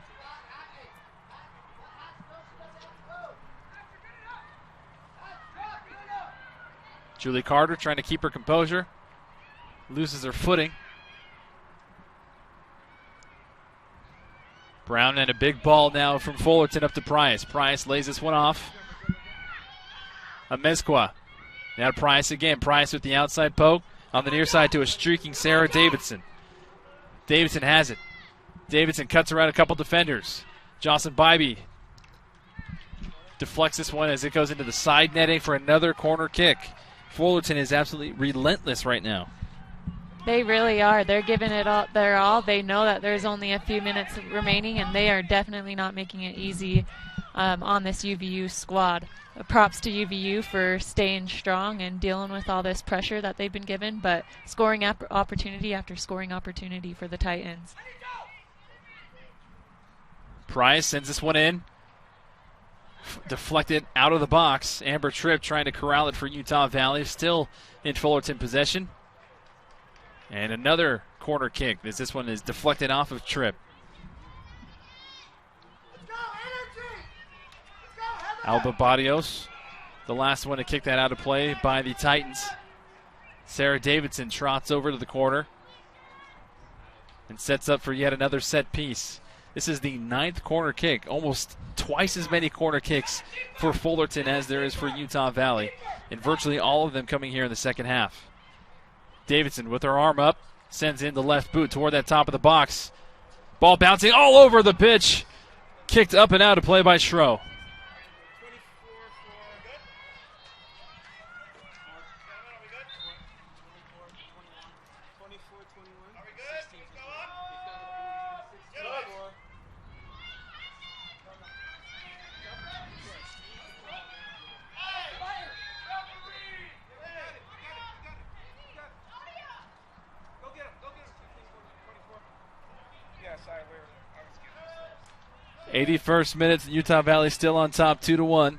Julie Carter trying to keep her composure. Loses her footing. Brown and a big ball now from Fullerton up to Price. Price lays this one off. Amezcua. Now Price again. Price with the outside poke. On the near side to a streaking Sarah Davidson. Davidson has it. Davidson cuts around a couple defenders. Jocelyn Bybee deflects this one as it goes into the side netting for another corner kick. Fullerton is absolutely relentless right now. They really are. They're giving it all their all. They know that there's only a few minutes remaining, and they are definitely not making it easy on this UVU squad. Props to UVU for staying strong and dealing with all this pressure that they've been given, but scoring opportunity after scoring opportunity for the Titans. Price sends this one in. Deflected out of the box. Amber Tripp trying to corral it for Utah Valley. Still in Fullerton possession. And another corner kick as this one is deflected off of Tripp. Alba Barrios, the last one to kick that out of play by the Titans. Sarah Davidson trots over to the corner and sets up for yet another set piece. This is the 9th corner kick, almost twice as many corner kicks for Fullerton as there is for Utah Valley, and virtually all of them coming here in the second half. Davidson with her arm up, sends in the left boot toward that top of the box. Ball bouncing all over the pitch. Kicked up and out of play by Schroe. Sorry, I was getting 81st minute, Utah Valley still on top, 2-1.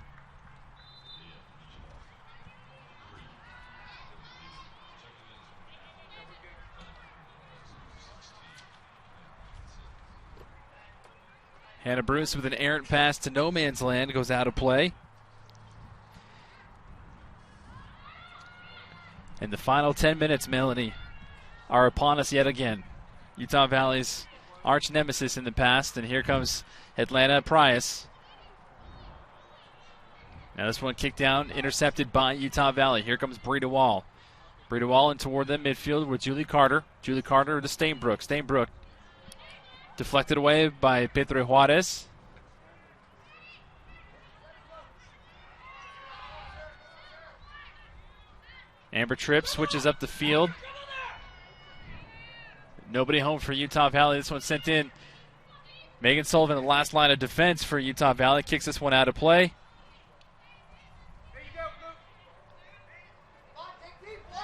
Hannah Bruce with an errant pass to no man's land goes out of play. And the final 10 minutes, Melanie, are upon us yet again. Utah Valley's arch nemesis in the past, and here comes Atlanta Price. Now this one kicked down, intercepted by Utah Valley. Here comes Breda Wall. Breda Wall in toward them midfield with Julie Carter. Julie Carter to Stainbrook. Stainbrook deflected away by Pedro Juarez. Amber Tripp switches up the field. Nobody home for Utah Valley. This one sent in. Megan Sullivan, the last line of defense for Utah Valley, kicks this one out of play.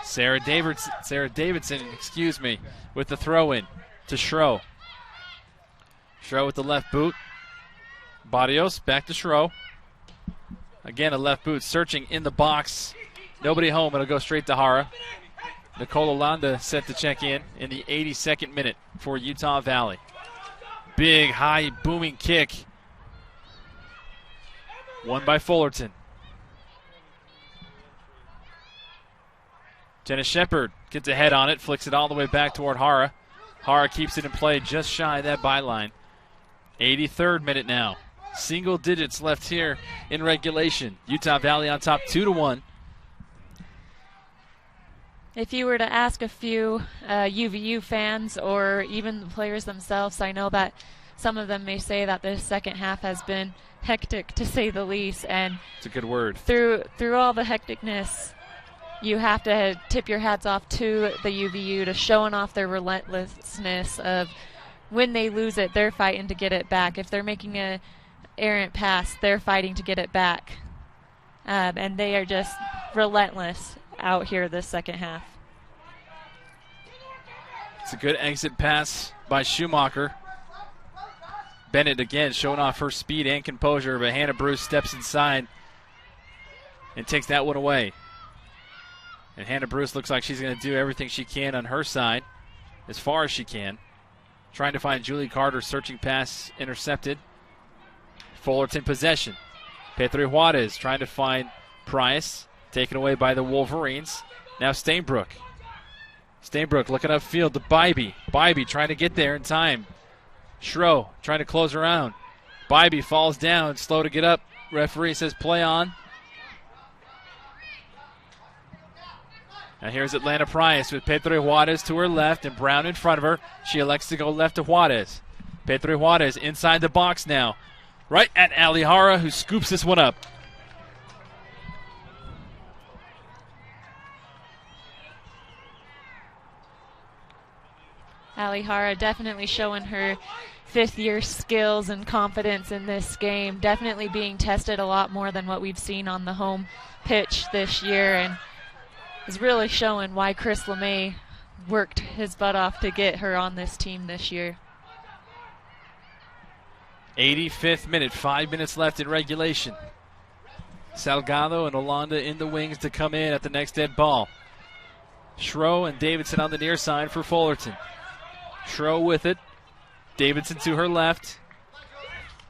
Sarah Davidson, with the throw in to Schroe. Schroe with the left boot. Barrios back to Schroe. Again, a left boot searching in the box. Nobody home. It'll go straight to Hara. Nicole Olanda set to check in the 82nd minute for Utah Valley. Big, high, booming kick. Won by Fullerton. Jenna Shepard gets a head on it, flicks it all the way back toward Hara. Hara keeps it in play just shy of that byline. 83rd minute now. Single digits left here in regulation. Utah Valley on top 2-1. If you were to ask a few UVU fans or even the players themselves, I know that some of them may say that the second half has been hectic, to say the least. And it's a good word. Through all the hecticness, you have to tip your hats off to the UVU to showing off their relentlessness of when they lose it, they're fighting to get it back. If they're making a errant pass, they're fighting to get it back. And they are just relentless out here this second half. It's a good exit pass by Schumacher. Bennett again showing off her speed and composure, but Hannah Bruce steps inside and takes that one away. And Hannah Bruce looks like she's going to do everything she can on her side, as far as she can. Trying to find Julie Carter, searching pass intercepted. Fullerton possession. Petri Juarez trying to find Price, taken away by the Wolverines. Now Stainbrook. Stainbrook looking upfield to Bybee. Bybee trying to get there in time. Schroe trying to close around. Bybee falls down, slow to get up. Referee says play on. Now here's Atlanta Price with Petri Juarez to her left and Brown in front of her. She elects to go left to Juarez. Petri Juarez inside the box now. Right at Ali Hara, who scoops this one up. Ali Hara definitely showing her fifth-year skills and confidence in this game. Definitely being tested a lot more than what we've seen on the home pitch this year, and is really showing why Chris LeMay worked his butt off to get her on this team this year. 85th minute, 5 minutes left in regulation. Salgado and Olanda in the wings to come in at the next dead ball. Schroe and Davidson on the near side for Fullerton. Schroe with it. Davidson to her left.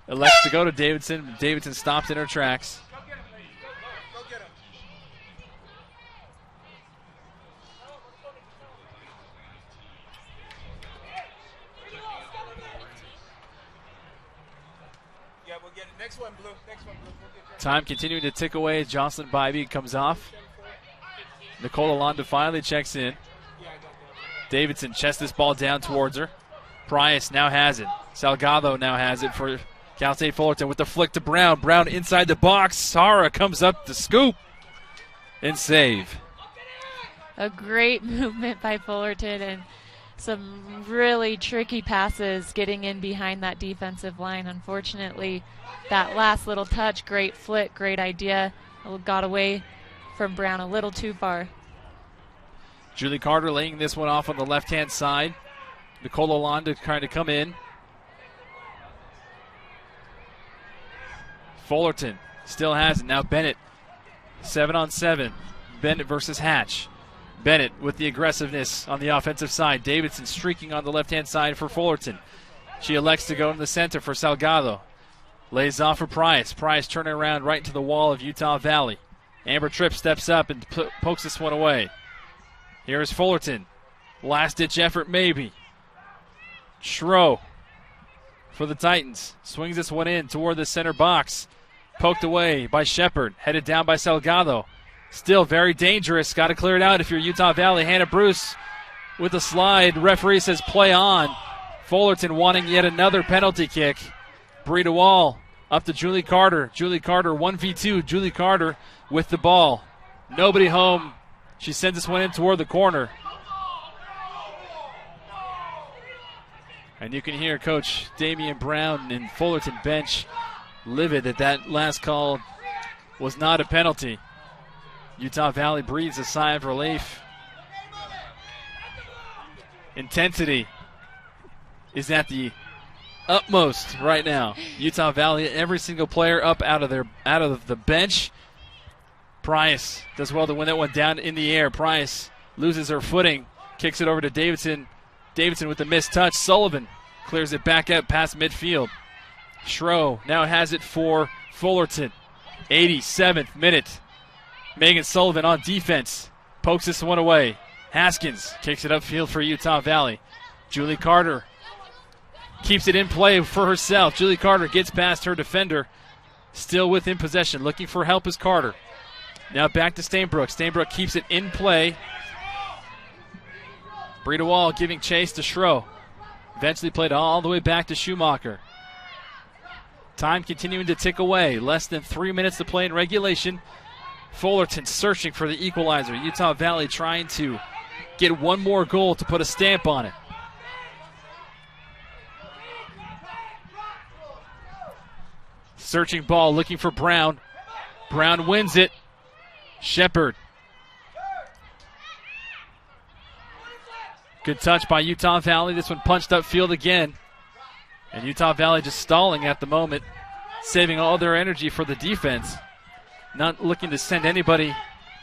Elects to go to Davidson. Davidson stops in her tracks. Next one, Blue. Next one, Blue. Time continuing to tick away as Jocelyn Bybee comes off. Nicole Alonda finally checks in. Davidson chests this ball down towards her. Price now has it. Salgado now has it for Cal State Fullerton with the flick to Brown. Brown inside the box. Sara comes up to scoop and save. A great movement by Fullerton and some really tricky passes getting in behind that defensive line. Unfortunately, that last little touch, great flick, great idea, got away from Brown a little too far. Julie Carter laying this one off on the left-hand side. Nicole Olanda trying to come in. Fullerton still has it. Now Bennett, 7-on-7. Bennett versus Hatch. Bennett with the aggressiveness on the offensive side. Davidson streaking on the left-hand side for Fullerton. She elects to go in the center for Salgado. Lays off for Price. Price turning around right into the wall of Utah Valley. Amber Tripp steps up and pokes this one away. Here is Fullerton. Last-ditch effort maybe. Schroe for the Titans. Swings this one in toward the center box. Poked away by Shepard. Headed down by Salgado. Still very dangerous. Got to clear it out if you're Utah Valley. Hannah Bruce with a slide. Referee says play on. Fullerton wanting yet another penalty kick. Breida Wall up to Julie Carter. Julie Carter 1v2. Julie Carter with the ball. Nobody home. She sends this one in toward the corner. And you can hear Coach Damian Brown and Fullerton bench livid that last call was not a penalty. Utah Valley breathes a sigh of relief. Intensity is at the utmost right now. Utah Valley, every single player up out of the bench. Price does well to win that one down in the air. Price loses her footing, kicks it over to Davidson. Davidson with the missed touch. Sullivan clears it back out past midfield. Schroe now has it for Fullerton. 87th minute. Megan Sullivan on defense. Pokes this one away. Haskins kicks it upfield for Utah Valley. Julie Carter keeps it in play for herself. Julie Carter gets past her defender. Still within possession. Looking for help is Carter. Now back to Stainbrook. Stainbrook keeps it in play. Brita Wall giving chase to Schroe. Eventually played all the way back to Schumacher. Time continuing to tick away. Less than 3 minutes to play in regulation. Fullerton searching for the equalizer. Utah Valley trying to get one more goal to put a stamp on it. Searching ball, looking for Brown. Brown wins it. Shepard. Good touch by Utah Valley. This one punched upfield again. And Utah Valley just stalling at the moment, saving all their energy for the defense. Not looking to send anybody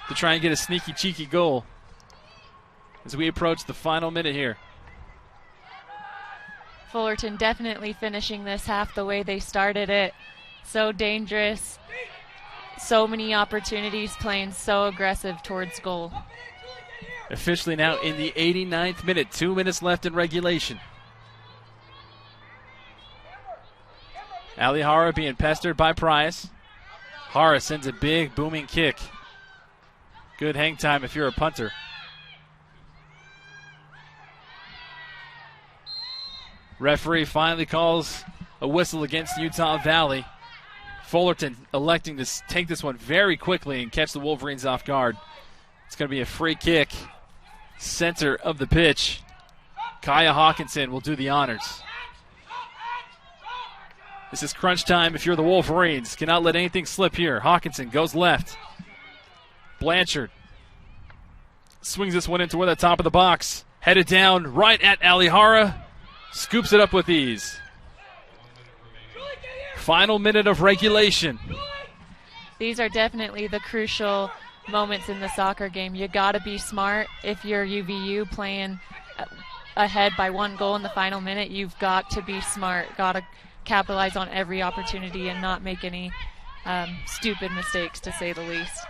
to try and get a sneaky, cheeky goal as we approach the final minute here. Fullerton definitely finishing this half the way they started it. So dangerous. So many opportunities, playing so aggressive towards goal. Officially now in the 89th minute. 2 minutes left in regulation. Ali Hara being pestered by Price. Hara sends a big booming kick. Good hang time if you're a punter. Referee finally calls a whistle against Utah Valley. Fullerton electing to take this one very quickly and catch the Wolverines off guard. It's going to be a free kick. Center of the pitch. Kaya Hawkinson will do the honors. This is crunch time if you're the Wolverines. Cannot let anything slip here. Hawkinson goes left. Blanchard swings this one in toward the top of the box. Headed down right at Alihara. Scoops it up with ease. Final minute of regulation. These are definitely the crucial moments in the soccer game. You got to be smart. If you're UVU playing ahead by 1 goal in the final minute, you've got to be smart. Got to capitalize on every opportunity and not make any stupid mistakes, to say the least.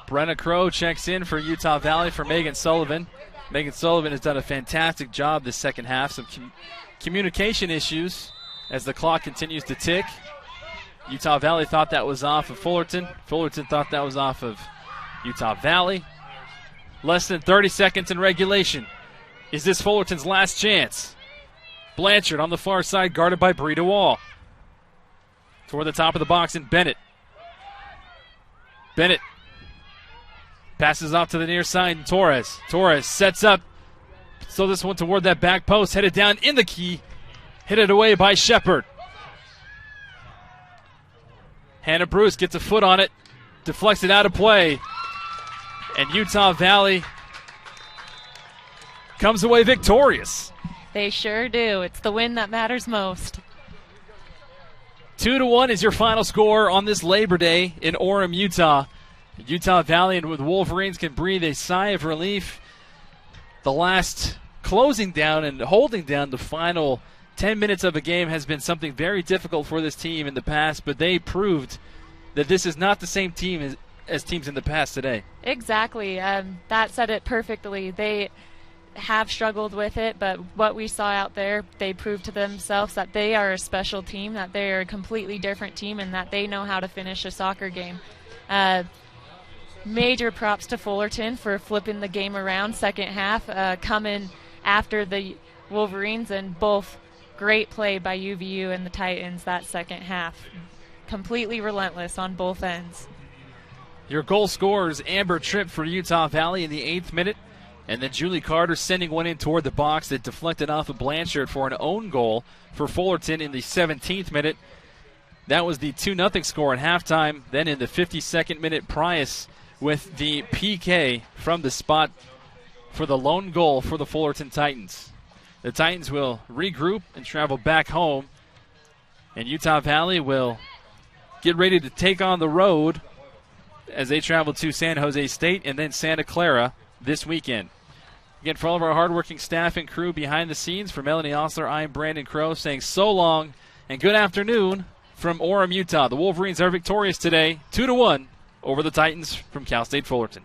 Brenna Crow checks in for Utah Valley for Megan Sullivan. Megan Sullivan has done a fantastic job this second half. Some communication issues as the clock continues to tick. Utah Valley thought that was off of Fullerton. Fullerton thought that was off of Utah Valley. Less than 30 seconds in regulation. Is this Fullerton's last chance? Blanchard on the far side, guarded by Brita Wall. Toward the top of the box, and Bennett. Bennett passes off to the near side, and Torres. Torres sets up. So this one toward that back post, headed down in the key. Hit it away by Shepard. Hannah Bruce gets a foot on it. Deflects it out of play. And Utah Valley comes away victorious. They sure do. It's the win that matters most. 2-1 is your final score on this Labor Day in Orem, Utah. Utah Valley and with Wolverines can breathe a sigh of relief. The last closing down and holding down the final 10 minutes of a game has been something very difficult for this team in the past, but they proved that this is not the same team as teams in the past today. Exactly. That said it perfectly. They have struggled with it, but what we saw out there, they proved to themselves that they are a special team, that they are a completely different team, and that they know how to finish a soccer game. Major props to Fullerton for flipping the game around second half, coming after the Wolverines, and both great play by UVU and the Titans that second half. Completely relentless on both ends. Your goal scorers, Amber Tripp for Utah Valley in the 8th minute, and then Julie Carter sending one in toward the box that deflected off of Blanchard for an own goal for Fullerton in the 17th minute. That was the 2-0 score at halftime. Then in the 52nd minute, Price with the PK from the spot for the lone goal for the Fullerton Titans. the Titans will regroup and travel back home. And Utah Valley will get ready to take on the road as they travel to San Jose State and then Santa Clara this weekend. Again, for all of our hardworking staff and crew behind the scenes, for Melanie Osler, I'm Brandon Crow saying so long and good afternoon from Orem, Utah. The Wolverines are victorious today, 2-1 over the Titans from Cal State Fullerton.